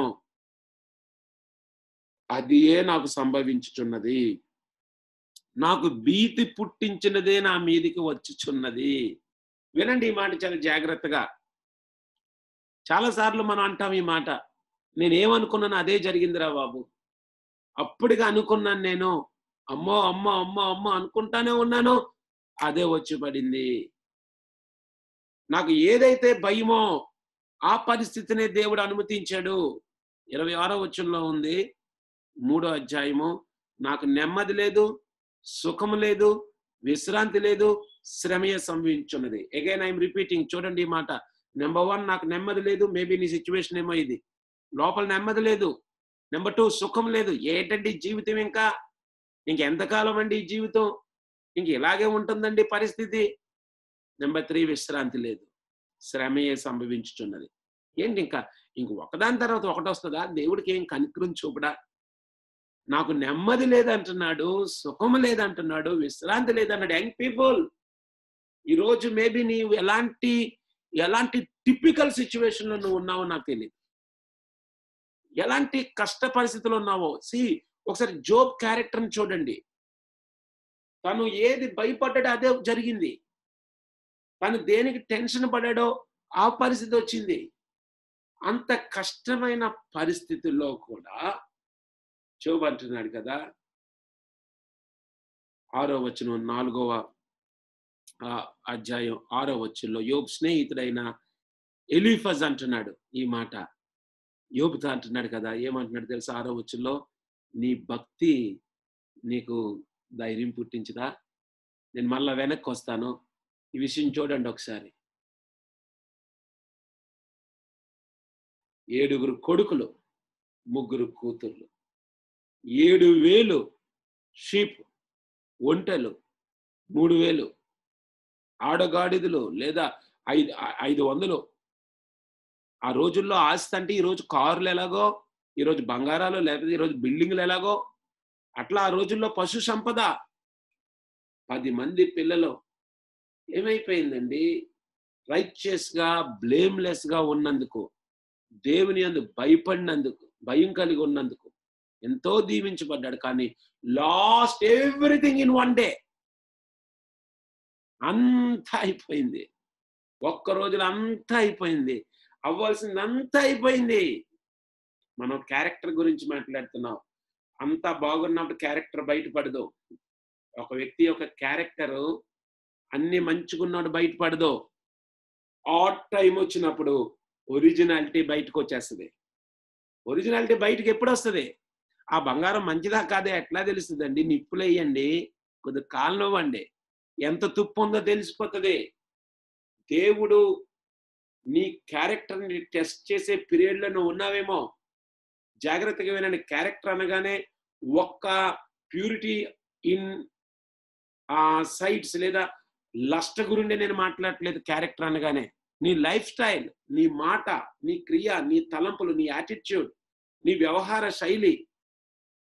అదియే నాకు సంభవించుచున్నది. నాకు భీతి పుట్టించినదే నా మీదికి వచ్చుచున్నది. వినండి ఈ మాట చాలా జాగ్రత్తగా. చాలా సార్లు మనం అంటాం ఈ మాట. నేనేమనుకున్నానో అదే జరిగిందిరా బాబు. అప్పుడుగా అనుకున్నాను నేను. అమ్మో! అమ్మో! అమ్మో! అమ్మో! అనుకుంటానే ఉన్నాను. అదే వచ్చి పడింది. నాకు ఏదైతే భయమో ఆ పరిస్థితినే దేవుడు అనుమతించాడు. 26వ వచనంలో ఉంది. 3వ అధ్యాయము. నాకు నెమ్మది లేదు, సుఖము లేదు, విశ్రాంతి లేదు, శ్రమయే సంభవించున్నది. Again I'm repeating. చూడండి ఈ మాట. నంబర్ 1 నాకు నెమ్మది లేదు. మేబీ నీ సిట్యుయేషన్ ఏమో ఇది. లోపల నెమ్మది లేదు. నంబర్ 2 సుఖం లేదు. ఏంటండి జీవితం ఇంకా? ఇంకెంతకాలం అండి ఈ జీవితం? ఇంక ఇలాగే ఉంటుందండి పరిస్థితి. నంబర్ 3 విశ్రాంతి లేదు. శ్రమయే సంభవించుచున్నది. ఏంటి ఇంక ఒకదాని తర్వాత ఒకటొస్తదా? దేవుడికి ఏం కనికరం చూపడా? నాకు నెమ్మది లేదంటున్నాడు, సుఖము లేదంటున్నాడు, విశ్రాంతి లేదన్నాడు. యంగ్ పీపుల్, ఈరోజు మేబీ నీవు ఎలాంటి టిపికల్ సిచ్యువేషన్‌లో నువ్వు ఉన్నావో నాకు తెలీదు. ఎలాంటి కష్ట పరిస్థితుల్లో ఉన్నావో. ఒకసారి జోబ్ క్యారెక్టర్‌ని చూడండి. తను ఏది భయపడ్డాడో అదే జరిగింది. తను దేనికి టెన్షన్ పడ్డాడో ఆ పరిస్థితి వచ్చింది. అంత కష్టమైన పరిస్థితుల్లో కూడా యోబు అంటున్నాడు కదా, 6వ వచనం 4వ అధ్యాయం 6వ వచనంలో యోబు స్నేహితుడైన ఎలీఫజ్ అంటున్నాడు ఈ మాట. యోబుతో అంటున్నాడు కదా, ఏమంటున్నాడు తెలుసా 6వ వచనంలో, నీ భక్తి నీకు ధైర్యం పుట్టించదా? నేను మళ్ళా వెనక్కి వస్తాను. ఈ విషయం చూడండి ఒకసారి. 7 కొడుకులు, 3 కూతుర్లు, 7,000 షీప్, ఒంటెలు, 3,000 ఆడగాడిదలు లేదా 500. ఆ రోజుల్లో ఆస్తి అంటే ఈరోజు కార్లు ఎలాగో, ఈరోజు బంగారాలు, లేకపోతే ఈరోజు బిల్డింగ్లు ఎలాగో, అట్లా ఆ రోజుల్లో పశు సంపద. 10 మంది పిల్లలు. ఏమైపోయిందండి? రైచియస్‌గా, బ్లేమ్‌లెస్‌గా ఉన్నందుకు, దేవుని యందు భయపడినందుకు, భయం కలిగి ఉన్నందుకు ఎంతో దీవించబడ్డాడు. కానీ లాస్ట్ ఎవ్రీథింగ్ ఇన్ 1 డే. అంతా అయిపోయింది. ఒక్క రోజులో అంతా అయిపోయింది. అవ్వాల్సిందంతా అయిపోయింది. మనం క్యారెక్టర్ గురించి మాట్లాడుతున్నాం. అంతా బాగున్నప్పుడు క్యారెక్టర్ బయటపడదు. ఒక వ్యక్తి యొక్క క్యారెక్టరు అన్ని మంచిగున్నాడు బయటపడదు. ఆడ్ టైమ్ వచ్చినప్పుడు ఒరిజినాలిటీ బయటకొచ్చేస్తది. ఒరిజినాలిటీ బయటకి ఎప్పుడొస్తది? ఆ బంగారం మంచిదా కాదా ఎట్లా తెలుస్తదండి? నిప్పులెయ్యండి, కొద్దిగా కాలనివ్వండి. ఎంత తుప్పుందో తెలిసిపోతది. దేవుడు నీ క్యారెక్టర్‌ని టెస్ట్ చేసే పీరియడ్‌లో నువ్వు ఉన్నావేమో. జాగ్రత్తగా వినండి. క్యారెక్టర్ అనగానే ఒక్క ప్యూరిటీ ఇన్ సైట్స్ లేదా లస్ట్ గురిండే నేను మాట్లాడట్లేదు. క్యారెక్టర్ అనగానే నీ లైఫ్ స్టైల్, నీ మాట, నీ క్రియ, నీ తలంపులు, నీ యాటిట్యూడ్, నీ వ్యవహార శైలి,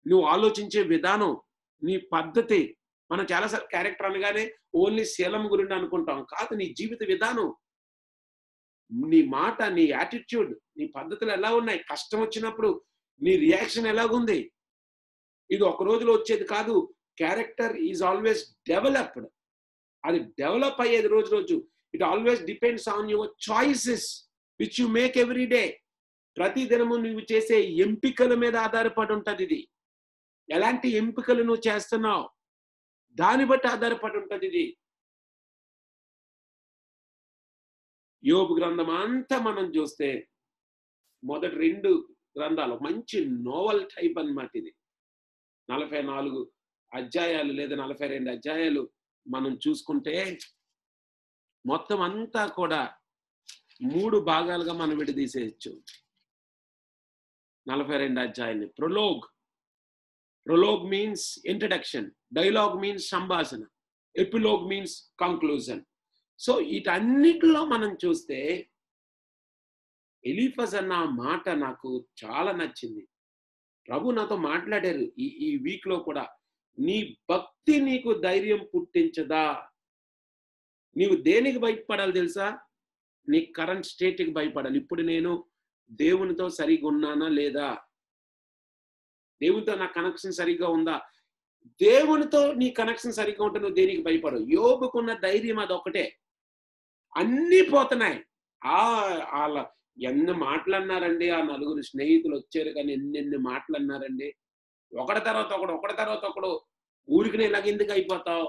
నువ్వు ఆలోచించే విధానం, నీ పద్ధతి. మనం చాలాసార్లు క్యారెక్టర్ అనగానే ఓన్లీ శీలం గురించి అనుకుంటాం. కాదు, నీ జీవిత విధానం, నీ మాట, నీ యాటిట్యూడ్, నీ పద్ధతులు ఎలా ఉన్నాయి? కష్టం వచ్చినప్పుడు నీ రియాక్షన్ ఎలాగుంది? ఇది ఒక రోజులో వచ్చేది కాదు. Character is always developed. అది డెవలప్ అయ్యేది రోజు రోజు. It always depends on your choices which you make every day. ప్రతి దినము నువ్వు చేసే ఎంపికల మీద ఆధారపడి ఉంటది ఇది. ఎలాంటి ఎంపికలు నువ్వు చేస్తున్నావు దాన్ని బట్టి ఆధారపడి ఉంటది ఇది. యోబు గ్రంథం అంతా మనం చూస్తే మొదటి 2 గ్రంథాలు మంచి నోవెల్ టైప్ అన్నమాట ఇది. 44 అధ్యాయాలు లేదా 42 అధ్యాయాలు మనం చూసుకుంటే మొత్తం అంతా కూడా 3 భాగాలుగా మనం విడదీసేయచ్చు. 42 అధ్యాయాన్ని. ప్రొలోగ్ మీన్స్ ఇంట్రడక్షన్, డైలాగ్ మీన్స్ సంభాషణ, ఎపిలోగ్ మీన్స్ కంక్లూజన్. సో వీటన్నిటిలో మనం చూస్తే ఎలీఫజ్ అన్న మాట నాకు చాలా నచ్చింది. ప్రభు నాతో మాట్లాడారు ఈ వీక్ లో కూడా. నీ భక్తి నీకు ధైర్యం పుట్టించదా? నీవు దేనికి భయపడాలి తెలుసా? నీ కరెంట్ స్టేట్కి భయపడాలి. ఇప్పుడు నేను దేవునితో సరిగా ఉన్నానా లేదా? దేవునితో నా కనెక్షన్ సరిగ్గా ఉందా? దేవునితో నీ కనెక్షన్ సరిగ్గా ఉంటే నువ్వు దేనికి భయపడవు. యోబుకున్న ధైర్యం అదొకటే. అన్నీ పోతున్నాయి. వాళ్ళ ఎన్ని మాటలు అన్నారండి, ఆ 4 స్నేహితులు వచ్చారు కానీ ఎన్నెన్ని మాటలు అన్నారండి. ఒకటి తర్వాత ఒకడు ఊరికి ఇలాగ ఎందుకు అయిపోతావు?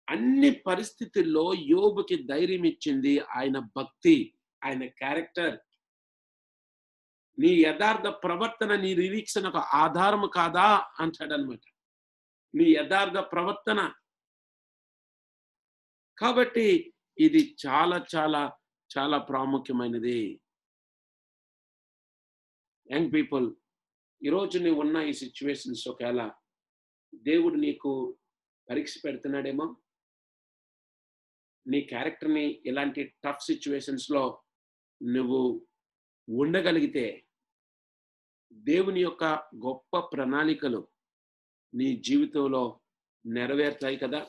అన్ని పరిస్థితుల్లో యోబుకి ధైర్యం ఇచ్చింది ఆయన భక్తి, ఆయన క్యారెక్టర్. నీ యథార్థ ప్రవర్తన నీ నిరీక్షణకు ఆధారము కాదా అంటాడనమాట. నీ యథార్థ ప్రవర్తన. కాబట్టి ఇది చాలా చాలా చాలా ప్రాముఖ్యమైనది. యంగ్ పీపుల్, ఈరోజు నువ్వు ఉన్న ఈ సిచ్యువేషన్స్ ఒకవేళ దేవుడు నీకు పరీక్ష పెడుతున్నాడేమో. నీ క్యారెక్టర్ని ఇలాంటి టఫ్ సిచ్యువేషన్స్లో నువ్వు ఉండగలిగితే దేవుని యొక్క గొప్ప ప్రణాళికలు నీ జీవితంలో నెరవేరుతాయి కదా.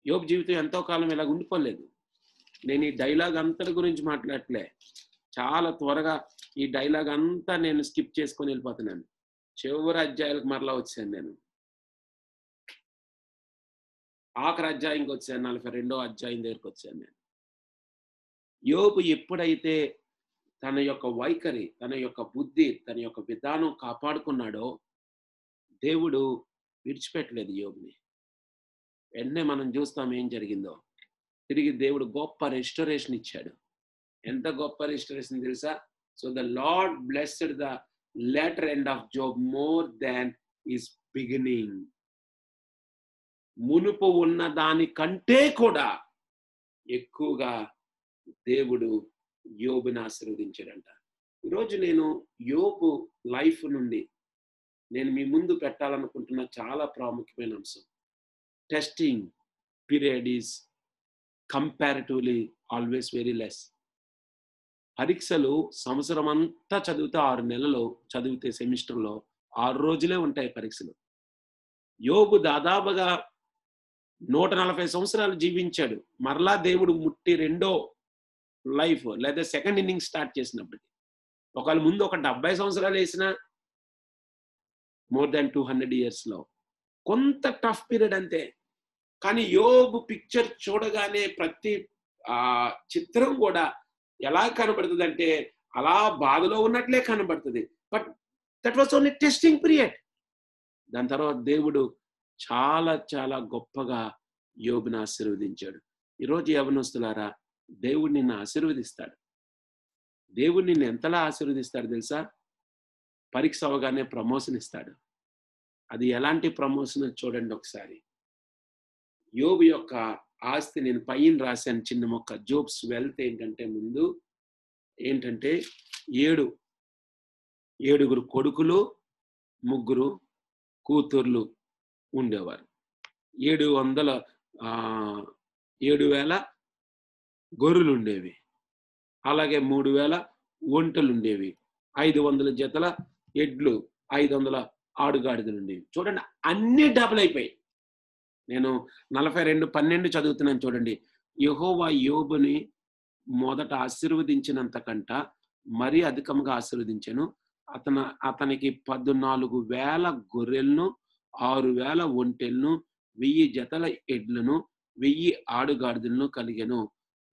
యోబు జీవితం ఎంతో కాలం ఇలా ఉండిపోలేదు. నేను ఈ డైలాగ్ అంతటి గురించి మాట్లాడట్లే. చాలా త్వరగా ఈ డైలాగ్ అంతా నేను స్కిప్ చేసుకొని వెళ్ళిపోతున్నాను. చివరి అధ్యాయాలకు మరలా వచ్చాను. నేను ఆఖరి అధ్యాయంకి వచ్చాను. 42వ అధ్యాయం దగ్గరికి వచ్చాను. నేను యోబు ఎప్పుడైతే తన యొక్క వైఖరి, తన యొక్క బుద్ధి, తన యొక్క విధానం కాపాడుకున్నాడో దేవుడు విడిచిపెట్టలేదు యోబుని. వెంటనే మనం చూస్తాం ఏం జరిగిందో. తిరిగి దేవుడు గొప్ప రెస్టోరేషన్ ఇచ్చాడు. ఎంత గొప్ప రెస్టోరేషన్ తెలుసా? So the lord blessed the later end of job more than his beginning. మునుపు ఉన్న దానికంటే కూడా ఎక్కువగా దేవుడు యోబుని ఆశీర్వదించాడంట. ఈరోజు నేను యోబు లైఫ్ నుండి నేను మీ ముందు పెట్టాలనుకుంటున్న చాలా ప్రాముఖ్యమైన అంశం. Testing period is comparatively always very less. పరీక్షలు సంవత్సరం అంతా చదివితే 6 నెలలు చదివితే సెమిస్టర్లో 6 రోజులే ఉంటాయి పరీక్షలు. యోబు దాదాపుగా 140 సంవత్సరాలు జీవించాడు. మరలా దేవుడు ముట్టి రెండో లైఫ్ లేదా సెకండ్ ఇన్నింగ్ స్టార్ట్ చేసినప్పటికీ ఒకవేళ ముందు ఒక 70 సంవత్సరాలు వేసినా మోర్ దాన్ 200 yearsలో కొంత టఫ్ పీరియడ్ అంతే. కానీ యోబు పిక్చర్ చూడగానే ప్రతి చిత్రం కూడా ఎలా కనబడుతుంది అంటే అలా బాధలో ఉన్నట్లే కనబడుతుంది. But that was only testing period. దాని తర్వాత దేవుడు చాలా చాలా గొప్పగా యోబుని ఆశీర్వదించాడు. ఈరోజు యవనస్తులారా, దేవుడు నిన్ను ఆశీర్వదిస్తాడు. దేవుడు నిన్ను ఎంతలా ఆశీర్వదిస్తాడు తెలుసా? పరీక్ష అవగానే ప్రమోషన్ ఇస్తాడు. అది ఎలాంటి ప్రమోషన్ చూడండి ఒకసారి. యోబు యొక్క ఆస్తి నేను పైన రాశాను చిన్న మొక్క. జోబ్స్ వెల్త్ ఏంటంటే ముందు ఏంటంటే 7 కొడుకులు 3 కూతుర్లు ఉండేవారు. 7,000 గొర్రెలు ఉండేవి. అలాగే 3,000 ఒంటెలు ఉండేవి. 500 జతల ఎడ్లు, 500 ఆడుగాడిదలు ఉండేవి. చూడండి, అన్ని డబుల్ అయిపోయాయి. నేను 42:12 చదువుతున్నాను చూడండి. యెహోవా యోబుని మొదట ఆశీర్వదించినంత కంట మరీ అధికంగా ఆశీర్వదించాను. అతనికి 14,000 గొర్రెలను, 6,000 ఒంటెలను, 1000 జతల ఎడ్లను, 1000 ఆడుగాడిదలను కలిగెను.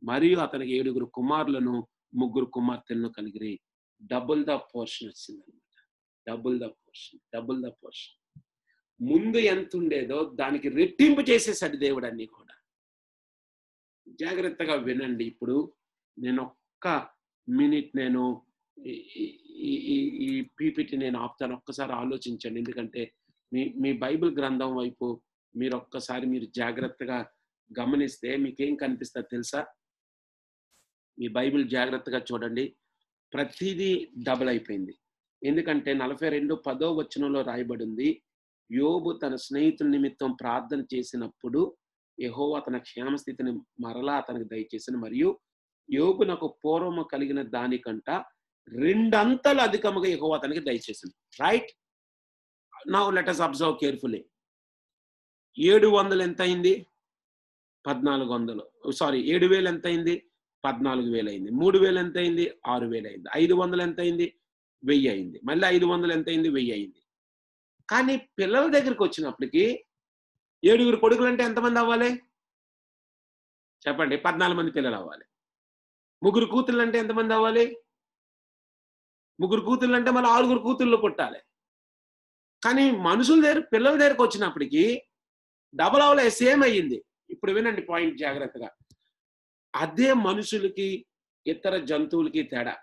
మరియు అతనికి 7 కుమారులను, 3 కుమార్తెలను కలిగిరి. డబుల్ ద పోర్షన్ వచ్చిందనమాట. Double the portion. ముందు ఎంత ఉండేదో దానికి రెట్టింపు చేసేసాడు దేవుడు అన్ని కూడా. జాగ్రత్తగా వినండి. ఇప్పుడు నేను ఒక్క మినిట్ నేను ఈ పీపీటీ నేను ఆపుతాను. ఒక్కసారి ఆలోచించండి. ఎందుకంటే మీ బైబిల్ గ్రంథం వైపు మీరు జాగ్రత్తగా గమనిస్తే మీకేం కనిపిస్తది తెలుసా? మీ బైబిల్ జాగ్రత్తగా చూడండి. ప్రతీదీ డబుల్ అయిపోయింది. ఎందుకంటే 42:10 వచనంలో రాయబడింది. యోబు తన స్నేహితుల నిమిత్తం ప్రార్థన చేసినప్పుడు యెహోవా తన క్షేమస్థితిని మరలా అతనికి దయచేసెను. మరియు యోబునకు పూర్వము కలిగిన దానికంట 2 అంతలు అధికముగా యెహోవా అతనికి దయచేసెను. Right? Now let us observe carefully. 700 ఎంతయింది? 1400. సారీ 7000 ఎంతయింది? 14,000 అయింది. 3000 ఎంతయింది? 6,000 అయింది. 500 ఎంతయింది? 1000 అయింది. మళ్ళీ 500 ఎంతయింది? 1000 అయింది. కానీ పిల్లల దగ్గరికొచ్చినప్పటికి 7 కొడుకులంటే ఎంతమంది అవ్వాలి? చెప్పండి. 14 మంది పిల్లలవ్వాలి. 3 కూతుళ్ళంటే ఎంతమంది అవ్వాలి? 3 కూతుళ్ళంటే మళ్ళీ 6 కూతుళ్ళు పుట్టాలి. కానీ పిల్లల దగ్గరికొచ్చినప్పటికి డబుల్ అవ్వలే, సేమ్ అయ్యింది. ఇప్పుడు వినండి పాయింట్ జాగ్రత్తగా. అదే మనుషులకి, ఇతర జంతువులకి తేడా.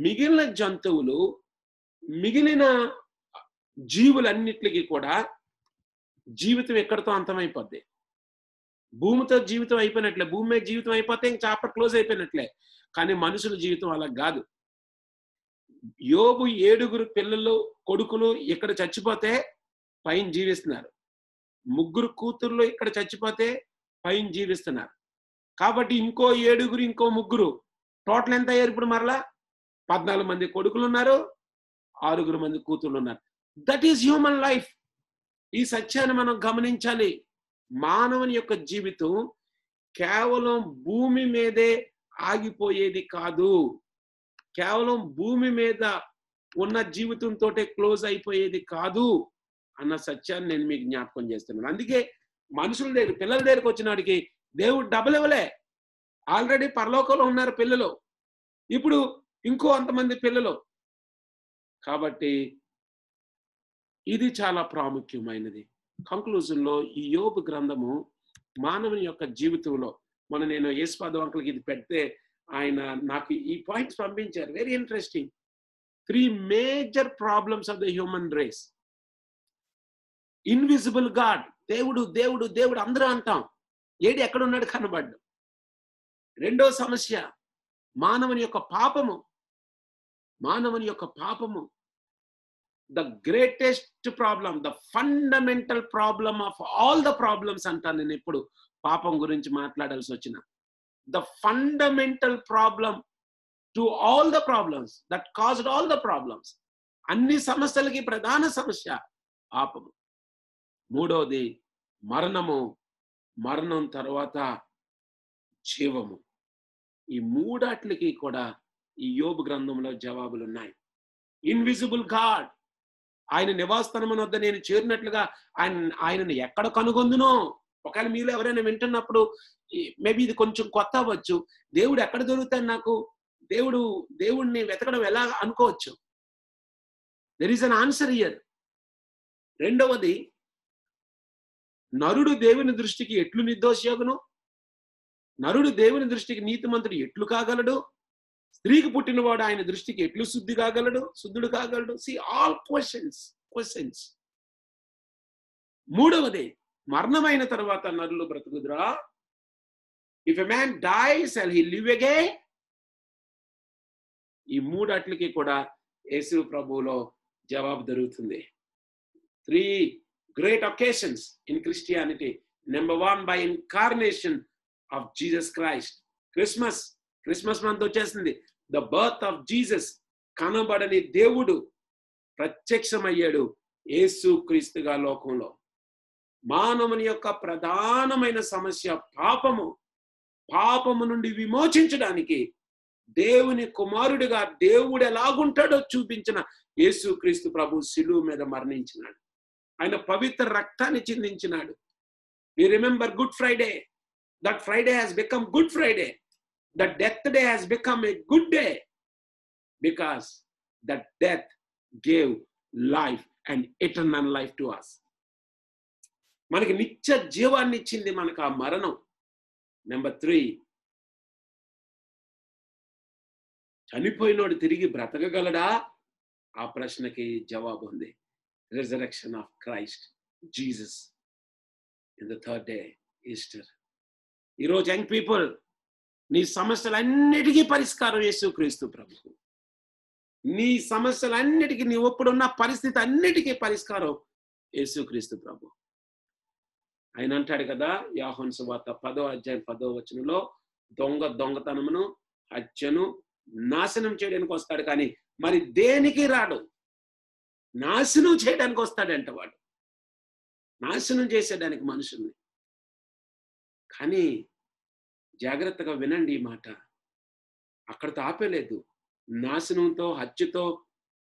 మిగిలిన జంతువులు, మిగిలిన జీవులన్నిట్లికి కూడా జీవితం ఎక్కడితో అంతమైపోద్ది. భూమితో జీవితం అయిపోయినట్లే. భూమి మీద జీవితం అయిపోతే ఇంక చాప్టర్ క్లోజ్ అయిపోయినట్లే. కానీ మనుషుల జీవితం అలా గాదు. యోబు 7 పిల్లలు, కొడుకులు ఇక్కడ చచ్చిపోతే పైన జీవిస్తున్నారు. 3 కూతుర్లు ఇక్కడ చచ్చిపోతే పైన జీవిస్తున్నారు. కాబట్టి ఇంకో 7, ఇంకో 3 టోటల్ ఎంత అయ్యారు ఇప్పుడు మరలా? 14 మంది కొడుకులున్నారు, 6 మంది కూతుర్లున్నారు. That is human life. ఈ సత్యాన్ని మనం గమనించాలి. మానవుని యొక్క జీవితం కేవలం భూమి మీదే ఆగిపోయేది కాదు. కేవలం భూమి మీద ఉన్న జీవితంతోటే క్లోజ్ అయిపోయేది కాదు అన్న సత్యాన్ని నేను మీకు జ్ఞాపకం చేస్తున్నాను. అందుకే పిల్లల దగ్గరికి వచ్చినాడికి దేవుడు డబుల్ ఇవ్వలే. ఆల్రెడీ పరలోకంలో ఉన్నారు పిల్లలు. ఇప్పుడు ఇంకో అంతమంది పిల్లలు. కాబట్టి ఇది చాలా ప్రాముఖ్యమైనది. కంక్లూజన్‌లో ఈ యోబు గ్రంథము మానవుని యొక్క జీవితంలో నేను యేసుపాదం అంకుల్‌కి ఇది పెడితే ఆయన నాకు ఈ పాయింట్స్ పంపించారు. Very interesting. 3 major problems of the human race. Invisible God. దేవుడు దేవుడు దేవుడు అందరూ అంటాం. ఎక్కడున్నాడు? కనబడ్డు. రెండో సమస్య మానవుని యొక్క పాపము. The greatest problem, the fundamental problem of all the problems అంటాను నేను ఎప్పుడు పాపం గురించి మాట్లాడాల్సి వచ్చిన. The fundamental problem to all the problems that caused all the problems. అన్ని సమస్యలకి ప్రధాన సమస్య పాపము. మూడోది మరణము. మరణం తర్వాత జీవము. ఈ మూడాట్లకి కూడా ఈ యోబు గ్రంథంలో జవాబులు ఉన్నాయి. Invisible God. ఆయన నివాసస్థానమున వద్ద నేను చేరినట్లుగా ఆయనను ఎక్కడ కనుగొందునో. ఒకవేళ మీరు ఎవరైనా వింటున్నప్పుడు మేబీ ఇది కొంచెం కొత్త అవ్వచ్చు. దేవుడు ఎక్కడ దొరుకుతాడు నాకు? దేవుడిని వెతకడం ఎలా అనుకోవచ్చు. There is an answer here. రెండవది, నరుడు దేవుని దృష్టికి ఎట్లు నిర్దోషియగును? నరుడు దేవుని దృష్టికి నీతిమంతుడు ఎట్లు కాగలడు? స్త్రీకి పుట్టినవాడు ఆయన దృష్టికి ఎట్లు శుద్ధుడు కాగలడు? See all questions. మూడవది, మరణమైన తర్వాత నరులు బ్రతుకుదురా? If a man dies shall he live again? ఈ మూడాట్లకి కూడా యేసు ప్రభువులో జవాబు దొరుకుతుంది. 3 great occasions in Christianity. Number 1, by incarnation of Jesus Christ. Christmas month వచ్చేసింది. The birth of Jesus. కనబడని దేవుడు ప్రత్యక్షమయ్యాడు యేసు క్రీస్తుగా లోకంలో. మానవుని యొక్క ప్రధానమైన సమస్య పాపము నుండి విమోచించడానికి దేవుని కుమారుడిగా దేవుడు ఎలాగుంటాడో చూపించిన యేసు క్రీస్తు ప్రభు శిలువ మీద మరణించినాడు. ఆయన పవిత్ర రక్తాన్ని చిందించినాడు. We remember Good Friday. That Friday has become Good Friday. That death day has become a good day because that death gave life and eternal life to us. మనకి నిత్య జీవాన్ని ఇచ్చింది మనకు ఆ మరణం. నెంబర్ 3, చనిపోయినోడు తిరిగి బ్రతకగలడా? ఆ ప్రశ్నకి జవాబు ఉంది. Resurrection of Christ Jesus in the third day, Easter. ఈరోజు యంగ్ పీపుల్, నీ సమస్యలన్నిటికీ పరిష్కారం యేసుక్రీస్తు ప్రభువు. నీ సమస్యలన్నిటికీ, నీ ఇప్పుడున్న పరిస్థితి అన్నిటికీ పరిష్కారం యేసుక్రీస్తు ప్రభు. ఆయన అంటాడు కదా, యోహాను సువార్త 10వ అధ్యాయం 10వ వచనంలో, దొంగతనమును, హత్యను, నాశనం చేయడానికి వస్తాడు, కానీ మరి దేనికి రాడు. నాశనం చేయడానికి వస్తాడంట వాడు. నాశనం చేసేయడానికి మనుషుల్ని. కానీ జాగ్రత్తగా వినండి ఈ మాట. అక్కడితో ఆపేలేదు. నాశనంతో, హత్యతో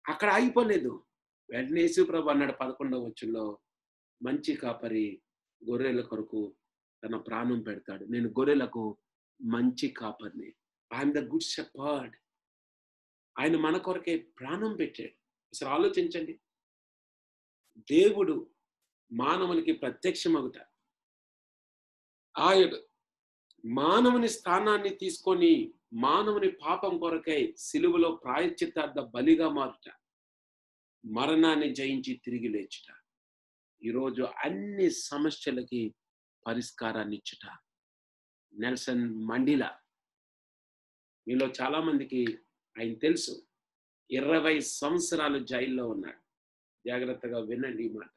అక్కడ ఆగిపోలేదు. వెంటనే యేసు ప్రభు అన్నాడు 11వ వచనంలో, మంచి కాపరి గొర్రెల కొరకు తన ప్రాణం పెడతాడు. నేను గొర్రెలకు మంచి కాపరిని. I'm the good shepherd. ఆయన మన కొరకే ప్రాణం పెట్టాడు. అసలు ఆలోచించండి. దేవుడు మానవునికి ప్రత్యక్షమగుట, ఆయన మానవుని స్థానాన్ని తీసుకొని మానవుని పాపం కొరకై సిలువలో ప్రాయశ్చిత్తార్థ బలిగా మారుట, మరణాన్ని జయించి తిరిగి లేచుట, ఈరోజు అన్ని సమస్యలకి పరిష్కారాన్ని ఇచ్చుట. నెల్సన్ మండేలా, మీలో చాలా మందికి ఆయన తెలుసు. 20 సంవత్సరాలు జైల్లో ఉన్నాడు. జాగ్రత్తగా వినండి ఈ మాట.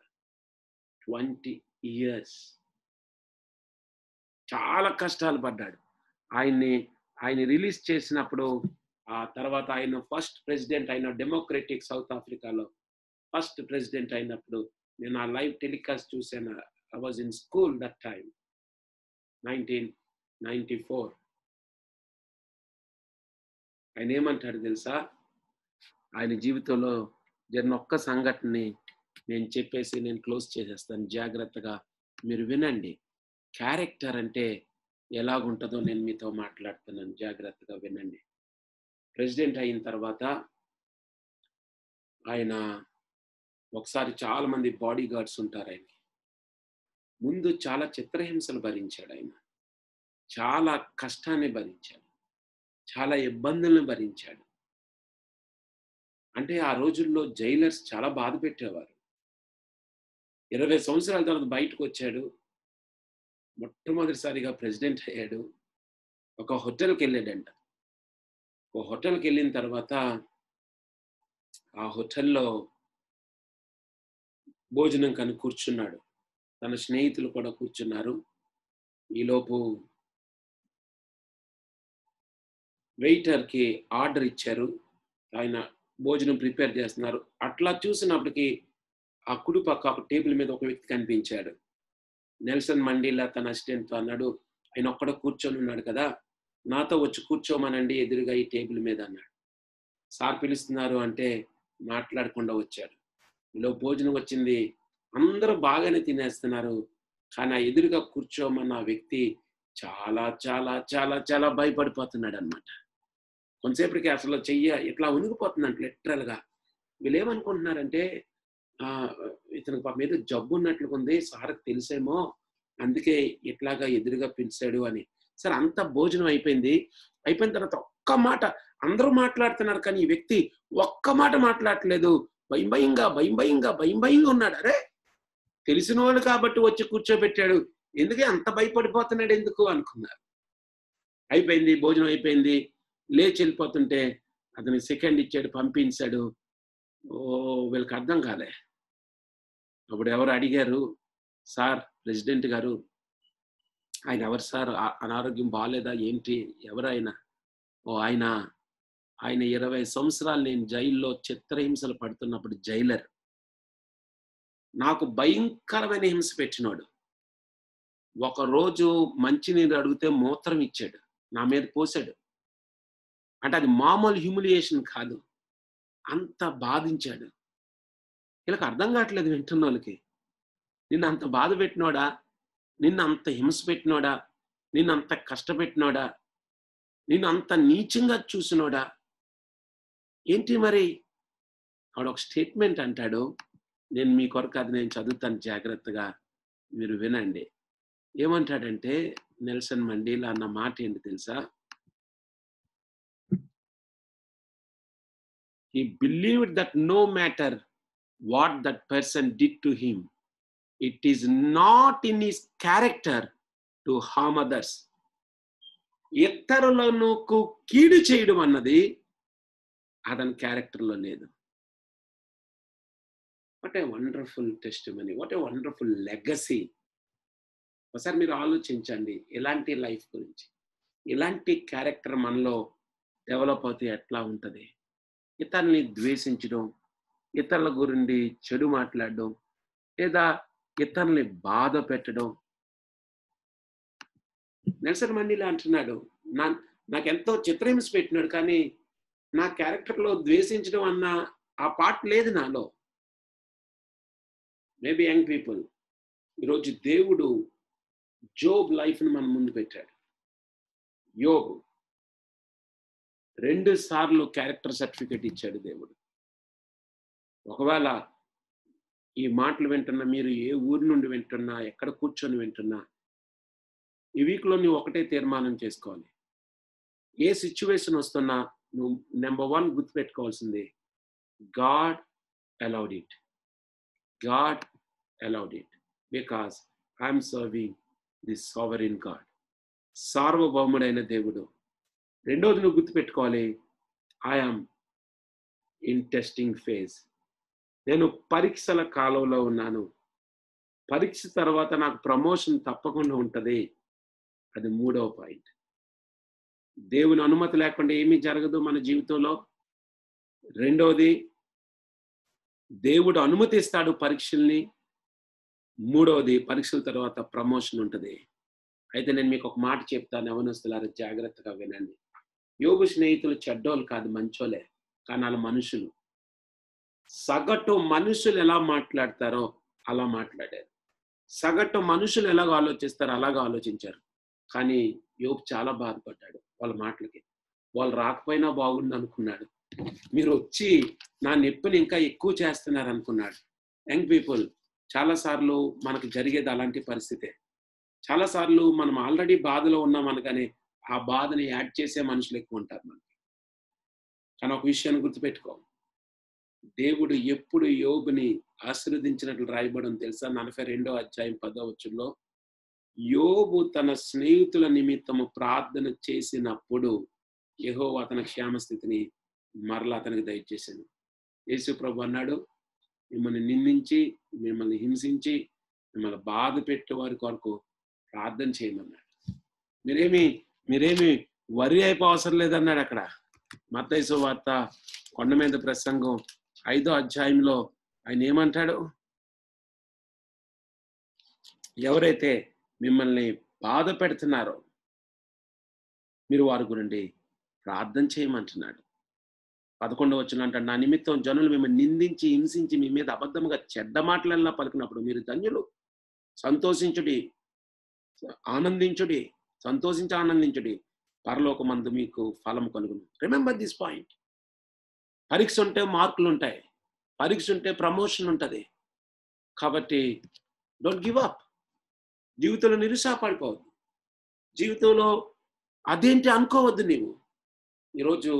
20 years చాలా కష్టాలు పడ్డాడు. ఆయన రిలీజ్ చేసినప్పుడు, ఆ తర్వాత ఆయన ఫస్ట్ ప్రెసిడెంట్ అయిన డెమోక్రటిక్ సౌత్ ఆఫ్రికాలో ఫస్ట్ ప్రెసిడెంట్ అయినప్పుడు నేను ఆ లైవ్ టెలికాస్ట్ చూశాను. I was in school that time, 1994. ఆయన ఏమంటాడు తెలుసా? ఆయన జీవితంలో జరిగిన ఒక్క సంఘటనని నేను చెప్పేసి నేను క్లోజ్ చేసేస్తాను. జాగ్రత్తగా మీరు వినండి. క్యారెక్టర్ అంటే ఎలాగుంటుందో నేను మీతో మాట్లాడుతున్నాను. జాగ్రత్తగా వినండి. ప్రెసిడెంట్ అయిన తర్వాత ఆయన ఒకసారి చాలా మంది బాడీ గార్డ్స్ ఉంటారు ఆయనకి. ముందు చాలా చిత్రహింసలు భరించాడు ఆయన. చాలా కష్టాన్ని భరించాడు. చాలా ఇబ్బందులను భరించాడు. అంటే ఆ రోజుల్లో జైలర్స్ చాలా బాధ పెట్టేవారు. 20 సంవత్సరాల తర్వాత బయటకు వచ్చాడు. మొట్టమొదటిసారిగా ప్రెసిడెంట్ అయ్యాడు. ఒక హోటల్కి వెళ్ళాడంట. ఒక హోటల్కి వెళ్ళిన తర్వాత ఆ హోటల్లో భోజనం కని కూర్చున్నాడు. తన స్నేహితులు కూడా కూర్చున్నారు. ఈలోపు వెయిటర్కి ఆర్డర్ ఇచ్చారు. ఆయన భోజనం ప్రిపేర్ చేస్తున్నారు. అట్లా చూసినప్పటికీ ఆ కుడి పక్క ఒక టేబుల్ మీద ఒక వ్యక్తి కనిపించాడు. నెల్సన్ మండేలా తన అసిస్టెంట్తో అన్నాడు, ఆయన ఒక్కడ కూర్చొని ఉన్నాడు కదా, నాతో వచ్చి కూర్చోమనండి ఎదురుగా ఈ టేబుల్ మీద అన్నాడు. సార్ పిలుస్తున్నారు అంటే మాట్లాడకుండా వచ్చాడు. ఇలా భోజనం వచ్చింది. అందరూ బాగానే తినేస్తున్నారు. కానీ ఆ ఎదురుగా కూర్చోమన్న వ్యక్తి చాలా చాలా చాలా చాలా భయపడిపోతున్నాడు అనమాట. కొంతసేపటికి అసలు చెయ్య ఇట్లా ఉనిగిపోతుందంట లిటరల్గా. వీళ్ళు ఏమనుకుంటున్నారంటే, ఇతనికి పాపం మీద జబ్బు ఉన్నట్లుగా ఉంది, సార్కి తెలిసేమో అందుకే ఇట్లాగా ఎదురుగా పిలిచాడు అని. సరే, అంత భోజనం అయిపోయింది. అయిపోయిన తర్వాత ఒక్క మాట, అందరూ మాట్లాడుతున్నారు కానీ ఈ వ్యక్తి ఒక్క మాట మాట్లాడట్లేదు. భయం భయంగా భయం భయంగా భయం భయంగా ఉన్నాడు. అరే, తెలిసిన వాళ్ళు కాబట్టి వచ్చి కూర్చోబెట్టాడు, ఎందుకే అంత భయపడిపోతున్నాడు ఎందుకు అనుకున్నారు. అయిపోయింది, భోజనం అయిపోయింది. లేచి వెళ్ళిపోతుంటే అతని సెకండ్ ఇచ్చాడు, పంపించాడు. వీళ్ళకి అర్థం కాలే. అప్పుడు ఎవరు అడిగారు, సార్ ప్రెసిడెంట్ గారు, ఆయన ఎవరు సార్, అనారోగ్యం బాగాలేదా ఏంటి, ఎవరు ఆయన? ఆయన 20 సంవత్సరాలు నేను జైల్లో చిత్రహింసలు పడుతున్నప్పుడు జైలర్. నాకు భయంకరమైన హింస పెట్టినాడు. ఒకరోజు మంచినీరు అడిగితే మూత్రం ఇచ్చాడు, నా మీద పోసాడు. అంటే అది మామూలు హ్యూమిలియేషన్ కాదు, అంత బాధించాడు. వీళ్ళకి అర్థం కావట్లేదు వింటున్న వాళ్ళకి. నిన్ను అంత బాధ పెట్టినోడా, నిన్ను అంత హింస పెట్టినోడా, నిన్ను అంత కష్టపెట్టినోడా, నిన్ను అంత నీచంగా చూసినోడా ఏంటి మరి? ఆవిడ ఒక స్టేట్మెంట్ అంటాడు. నేను మీ కొరకు అది నేను చదువుతాను, జాగ్రత్తగా మీరు వినండి. ఏమంటాడంటే నెల్సన్ మండేలా అన్న మాట ఏంటి తెలుసా? He believed that no matter what that person did to him, it is not in his character to harm others. ఇతరులకు కీడు చేయడం అన్నది అతని క్యారెక్టర్లో లేదు. What a wonderful testimony, what a wonderful legacy. ఒకసారి మీరు ఆలోచించండి, ఇలాంటి లైఫ్ గురించి, ఇలాంటి క్యారెక్టర్ మనలో డెవలప్ అవుతే ఎట్లా ఉంటుంది? ఇతరుల్ని ద్వేషించడం, ఇతరుల గురించి చెడు మాట్లాడడం, లేదా ఇతరుల్ని బాధ పెట్టడం. నెల్సన్ మండేలా అంటున్నాడు, నాకెంతో చిత్రహింస పెట్టినాడు, కానీ నా క్యారెక్టర్లో ద్వేషించడం అన్న ఆ పార్ట్ లేదు నాలో. మేబీ యంగ్ పీపుల్, ఈరోజు దేవుడు జోబ్ లైఫ్ని మన ముందు పెట్టాడు. యోబు 2 సార్లు క్యారెక్టర్ సర్టిఫికేట్ ఇచ్చాడు దేవుడు. ఒకవేళ ఈ మాటలు వింటున్నా, మీరు ఏ ఊరి నుండి వింటున్నా, ఎక్కడ కూర్చొని వింటున్నా, ఈ వీక్లో నువ్వు ఒకటే తీర్మానం చేసుకోవాలి. ఏ సిచ్యువేషన్ వస్తున్నా నువ్వు నెంబర్ 1 గుర్తుపెట్టుకోవాల్సింది, God allowed it. God allowed it because I'm serving the sovereign God. సార్వభౌముడైన దేవుడు. రెండోది నువ్వు గుర్తుపెట్టుకోవాలి, ఐఎమ్ ఇన్ టెస్టింగ్ ఫేజ్. నేను పరీక్షల కాలంలో ఉన్నాను. పరీక్ష తర్వాత నాకు ప్రమోషన్ తప్పకుండా ఉంటుంది. అది 3వ పాయింట్. దేవుని అనుమతి లేకుండా ఏమీ జరగదు మన జీవితంలో. రెండవది, దేవుడు అనుమతిస్తాడు పరీక్షల్ని. 3వది, పరీక్షల తర్వాత ప్రమోషన్ ఉంటుంది. అయితే నేను మీకు ఒక మాట చెప్తాను, యవనస్తులారా జాగ్రత్తగా వినండి. యోబు స్నేహితులు చెడ్డోళ్ళు కాదు, మంచోలే, కానీ వాళ్ళ మనుషులు. సగటు మనుషులు ఎలా మాట్లాడతారో అలా మాట్లాడారు. సగటు మనుషులు ఎలాగ ఆలోచిస్తారో అలాగ ఆలోచించారు. కానీ యోబు చాలా బాధపడ్డాడు వాళ్ళ మాటలకి. వాళ్ళు రాకపోయినా బాగుంది అనుకున్నాడు. మీరు వచ్చి నా నొప్పిని ఇంకా ఎక్కువ చేస్తున్నారు అనుకున్నాడు. యంగ్ పీపుల్, చాలాసార్లు మనకు జరిగేది అలాంటి పరిస్థితే. చాలాసార్లు మనం ఆల్రెడీ బాధలో ఉన్నాం అనగానే ఆ బాధని యాడ్ చేసే మనుషులు ఎక్కువ ఉంటారు మనకి. కానీ ఒక విషయాన్ని గుర్తుపెట్టుకో, దేవుడు ఎప్పుడు యోబుని ఆశీర్వదించినట్లు రాయబడం తెలుసా? 42వ అధ్యాయం 10వ వచనంలో, యోబు తన స్నేహితుల నిమిత్తము ప్రార్థన చేసినప్పుడు యెహోవా అతని క్షేమస్థితిని మరలా అతనికి దయచేశాను. యేసు ప్రభు అన్నాడు, మిమ్మల్ని నిందించి, మిమ్మల్ని హింసించి, మిమ్మల్ని బాధ పెట్టే వారి కొరకు ప్రార్థన చేయమన్నాడు. మీరేమి వరి అయిపోవసరం లేదన్నాడు అక్కడ. మత్తయి సువార్త కొండ మీద ప్రసంగం 5వ అధ్యాయంలో ఆయన ఏమంటాడు? ఎవరైతే మిమ్మల్ని బాధ పెడుతున్నారో మీరు వారి గురించి ప్రార్థన చేయమంటున్నాడు. 11వ వచనం అంటాడు, నా నిమిత్తం జనులు మిమ్మల్ని నిందించి, హింసించి, మీ మీద అబద్ధముగా చెడ్డ మాటలన్నా పలికినప్పుడు మీరు ధన్యులు. సంతోషించుడి, ఆనందించుడి, సంతోషించి ఆనందించుడి, పరలోకమందు మీకు ఫలం కలుగును. Remember this point. పరీక్ష ఉంటే మార్కులు ఉంటాయి, పరీక్ష ఉంటే ప్రమోషన్ ఉంటుంది. కాబట్టి డోంట్ గివ్ అప్. జీవితంలో నిరుత్సాహపడిపోవద్దు. జీవితంలో అదేంటి అనుకోవద్దు నీవు. ఈరోజు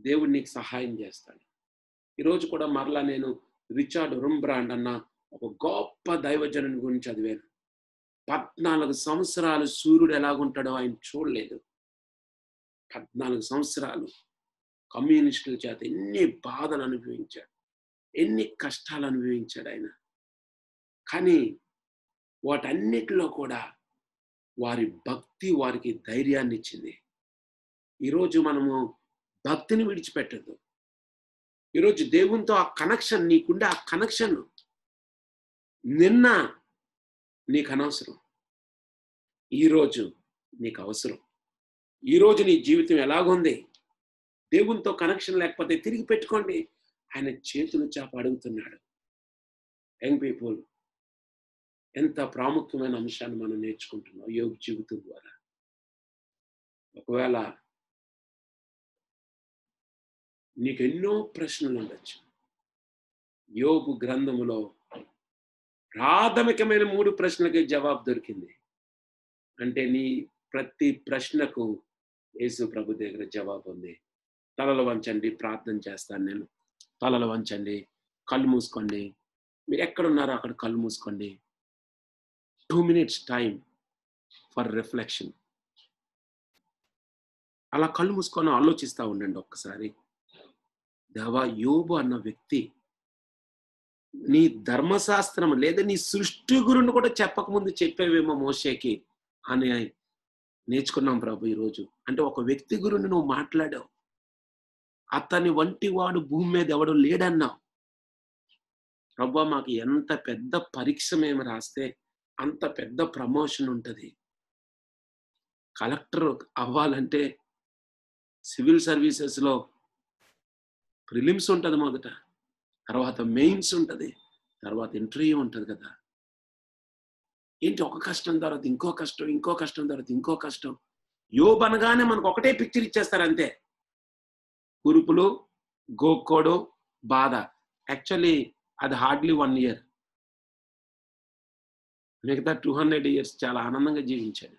దేవుడు నీకు సహాయం చేస్తాడు. ఈరోజు కూడా మరలా నేను రిచార్డ్ రుంబ్రాండ్ అన్న ఒక గొప్ప దైవజనుని గురించి చదివాను. 14 సంవత్సరాలు సూర్యుడు ఎలాగుంటాడో ఆయన చూడలేదు. 14 సంవత్సరాలు కమ్యూనిస్టుల చేత ఎన్ని బాధలు అనుభవించాడు, ఎన్ని కష్టాలు అనుభవించాడు ఆయన. కానీ వాటన్నిటిలో కూడా వారి భక్తి వారికి ధైర్యాన్ని ఇచ్చింది. ఈరోజు మనము భక్తిని విడిచిపెట్టద్దు. ఈరోజు దేవునితో ఆ కనెక్షన్ నీకుండే, ఆ కనెక్షన్ నిన్న నీకు అనవసరం, ఈరోజు నీకు అవసరం. ఈరోజు నీ జీవితం ఎలాగుంది? దేవునితో కనెక్షన్ లేకపోతే తిరిగి పెట్టుకోండి. ఆయన చేతులు చాప అడుగుతున్నాడు. యంగ్ పీపుల్, ఎంత ప్రాముఖ్యమైన అంశాన్ని మనం నేర్చుకుంటున్నాం యోబు జీవితం ద్వారా. ఒకవేళ నీకు ఎన్నో ప్రశ్నలు ఉండొచ్చు. యోబు గ్రంథములో ప్రాథమికమైన 3 ప్రశ్నలకి జవాబు దొరికింది. అంటే నీ ప్రతి ప్రశ్నకు యేసు ప్రభు దగ్గర జవాబు ఉంది. తలలు వంచండి, ప్రార్థన చేస్తాను నేను. తలలు వంచండి, కళ్ళు మూసుకోండి. మీరు ఎక్కడున్నారో అక్కడ కళ్ళు మూసుకోండి. 2 minutes టైమ్ ఫర్ రిఫ్లెక్షన్. అలా కళ్ళు మూసుకొని ఆలోచిస్తా ఉండండి ఒక్కసారి. దేవా, యోబు అన్న వ్యక్తి నీ ధర్మశాస్త్రం లేదా నీ సృష్టి గురుండి కూడా చెప్పకముందు చెప్పేవేమో మోషేకి అని నేర్చుకున్నాం ప్రభు ఈరోజు. అంటే ఒక వ్యక్తి గురించి నువ్వు మాట్లాడావు. అతని వంటి వాడు భూమి మీద ఎవడు లేడన్నావు. ప్రభు, మాకు ఎంత పెద్ద పరీక్ష మేము రాస్తే అంత పెద్ద ప్రమోషన్ ఉంటది. కలెక్టర్ అవ్వాలంటే సివిల్ సర్వీసెస్లో ప్రిలిమ్స్ ఉంటది మొదట, తర్వాత మెయిన్స్ ఉంటది, తర్వాత ఇంటర్వ్యూ ఉంటది కదా. ఏంటి, ఒక కష్టం తర్వాత ఇంకో కష్టం, ఇంకో కష్టం తర్వాత ఇంకో కష్టం. యోబు అనగానే మనకు ఒకటే పిక్చర్ ఇచ్చేస్తారు అంతే. కురుపులు, గోక్కోడు, బాధ. యాక్చువల్లీ అది హార్డ్లీ 1 year. మిగతా 200 years చాలా ఆనందంగా జీవించాడు.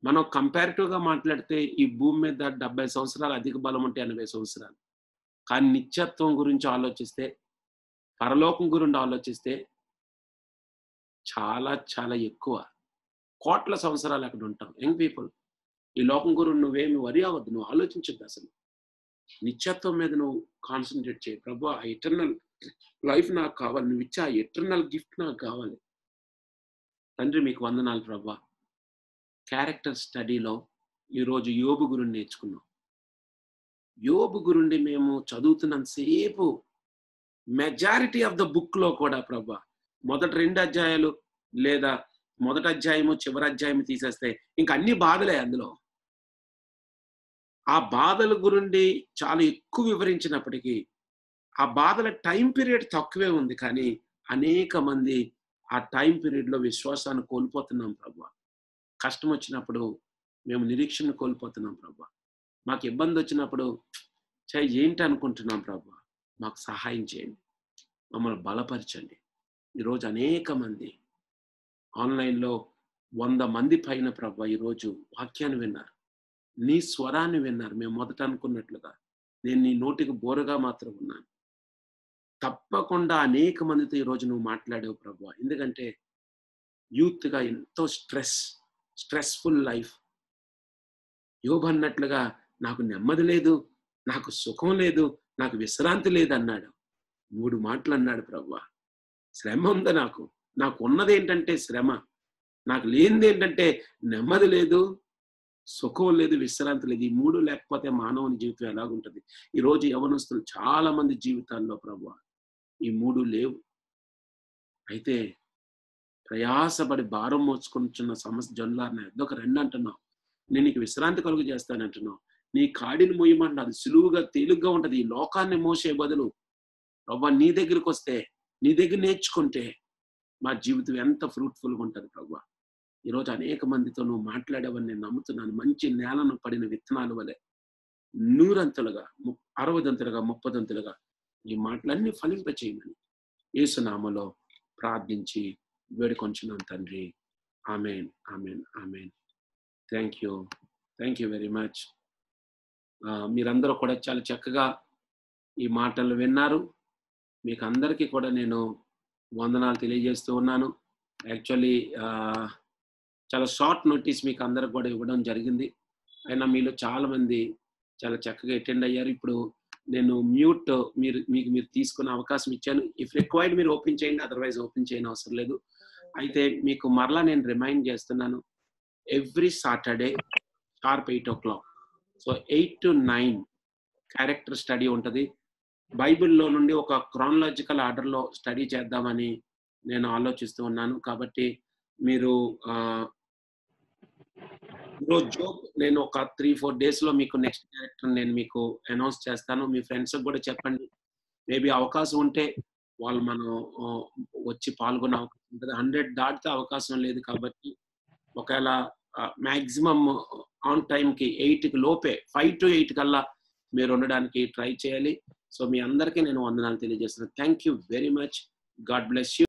మనం కంపారిటివ్గా మాట్లాడితే ఈ భూమి మీద 70 సంవత్సరాలు అధిక బలం ఉంటే 80 సంవత్సరాలు. కానీ నిత్యత్వం గురించి ఆలోచిస్తే, పరలోకం గురించి ఆలోచిస్తే చాలా చాలా ఎక్కువ. కోట్ల సంవత్సరాలు అక్కడ ఉంటాం. యంగ్ పీపుల్, ఈ లోకం గురించి నువ్వేమి వరి అవ్వద్దు, నువ్వు ఆలోచించద్దు. అసలు నిత్యత్వం మీద నువ్వు కాన్సన్ట్రేట్ చేయి. ప్రభు, ఆ ఎటర్నల్ లైఫ్ నాకు కావాలి, నువ్వు ఇచ్చే ఆ ఎటర్నల్ గిఫ్ట్ నాకు కావాలి. తండ్రి, మీకు వందనాలు ప్రభు. క్యారెక్టర్ స్టడీలో ఈరోజు యోబు గురించి నేర్చుకున్నాం. యోబు గురించి మేము చదువుతున్నంతసేపు మెజారిటీ ఆఫ్ ద బుక్ లో కూడా ప్రభు, మొదటి 2 అధ్యాయాలు లేదా మొదటి అధ్యాయము చివరి అధ్యాయము తీసేస్తే ఇంక అన్ని బాధలే అందులో. ఆ బాధల గురించి చాలా ఎక్కువ వివరించినప్పటికీ ఆ బాధల టైం పీరియడ్ తక్కువే ఉంది. కానీ అనేక మంది ఆ టైం పీరియడ్ లో విశ్వాసాన్ని కోల్పోతున్నాం ప్రభు. కష్టం వచ్చినప్పుడు మేము నిరీక్షణ కోల్పోతున్నాం ప్రభు. మాకు ఇబ్బంది వచ్చినప్పుడు ఏంటి అనుకుంటున్నాం ప్రభు. మాకు సహాయం చేయండి, మమ్మల్ని బలపరచండి. ఈరోజు అనేక మంది ఆన్లైన్లో 100 మంది పైన ప్రభు ఈరోజు వాక్యాన్ని విన్నారు, నీ స్వరాన్ని విన్నారు. మేము మొదట అనుకున్నట్లుగా నేను నీ నోటికి బోరగా మాత్రం ఉన్నాను. తప్పకుండా అనేక మందితో ఈరోజు నువ్వు మాట్లాడావు ప్రభు. ఎందుకంటే యూత్గా ఎంతో స్ట్రెస్ఫుల్ లైఫ్. యోబు అన్నట్లుగా నాకు నెమ్మది లేదు, నాకు సుఖం లేదు, నాకు విశ్రాంతి లేదు అన్నాడు. 3 మాటలు అన్నాడు ప్రభు. శ్రమ ఉంది, నాకు ఉన్నది ఏంటంటే శ్రమ, నాకు లేనిది ఏంటంటే నెమ్మది లేదు, సుఖం లేదు, విశ్రాంతి లేదు. ఈ 3 లేకపోతే మానవుని జీవితం ఎలాగుంటది? ఈరోజు యవనస్తులు చాలా మంది జీవితాల్లో ప్రభు ఈ 3 లేవు. అయితే ప్రయాసపడి భారం మోసుకుంటున్న సమస్య జనులారిన ఎద్దొక రండి అంటున్నావు. నేను నీకు విశ్రాంతి కలుగు చేస్తానంటున్నావు. నీ కాడిని మోయమంటే అది సులువుగా తేలిగ్గా ఉంటది. ఈ లోకాన్ని మోసే బదులు ప్రభు నీ దగ్గరికి వస్తే, నీ దగ్గర నేర్చుకుంటే మా జీవితం ఎంత ఫ్రూట్ఫుల్గా ఉంటుంది ప్రభు. ఈరోజు అనేక మందితో నువ్వు మాట్లాడేవని నేను నమ్ముతున్నాను. మంచి నేలను పడిన విత్తనాల వలె 100 అంతులుగా, 60 అంతులుగా, 30 అంతులుగా ఈ మాటలన్నీ ఫలింపచేయమని యేసు నామములో ప్రార్థించి వేడుకొంచున్నాను తండ్రి. ఆమేన్, ఆమేన్, ఆమేన్. Thank you very much. మీరందరూ కూడా చాలా చక్కగా ఈ మాటలు విన్నారు. మీకు అందరికీ కూడా నేను వందనాలు తెలియజేస్తూ ఉన్నాను. యాక్చువల్లీ చాలా షార్ట్ నోటీస్ మీకు అందరికి కూడా ఇవ్వడం జరిగింది. అయినా మీలో చాలా మంది చాలా చక్కగా అటెండ్ అయ్యారు. ఇప్పుడు నేను మ్యూట్ మీరు తీసుకునే అవకాశం ఇచ్చాను. ఇఫ్ రిక్వైర్డ్ మీరు ఓపెన్ చేయండి, అదర్వైజ్ ఓపెన్ చేయని అవసరం లేదు. అయితే మీకు మరలా నేను రిమైండ్ చేస్తున్నాను, every Saturday sharp 8 o'clock, so 8 to 9 character study ఉంటుంది. బైబిల్లో నుండి ఒక క్రానలాజికల్ ఆర్డర్లో స్టడీ చేద్దామని నేను ఆలోచిస్తూ ఉన్నాను. కాబట్టి మీరు ఈరోజు జోబ్ నేను ఒక 3-4 daysలో మీకు నెక్స్ట్ క్యారెక్టర్ నేను మీకు అనౌన్స్ చేస్తాను. మీ ఫ్రెండ్స్కి కూడా చెప్పండి. మేబీ అవకాశం ఉంటే వాళ్ళు మనం వచ్చి పాల్గొనే అవకాశం ఉంటుంది. 100 దాటితే అవకాశం లేదు. కాబట్టి ఒకవేళ మ్యాక్సిమం ఆన్ టైంకి 8కి లోపే 5 to 8 కల్లా మీరు ఉండడానికి ట్రై చేయాలి. సో మీ అందరికీ నేను వందనాలు తెలియజేస్తున్నాను. Thank you very much. God bless you.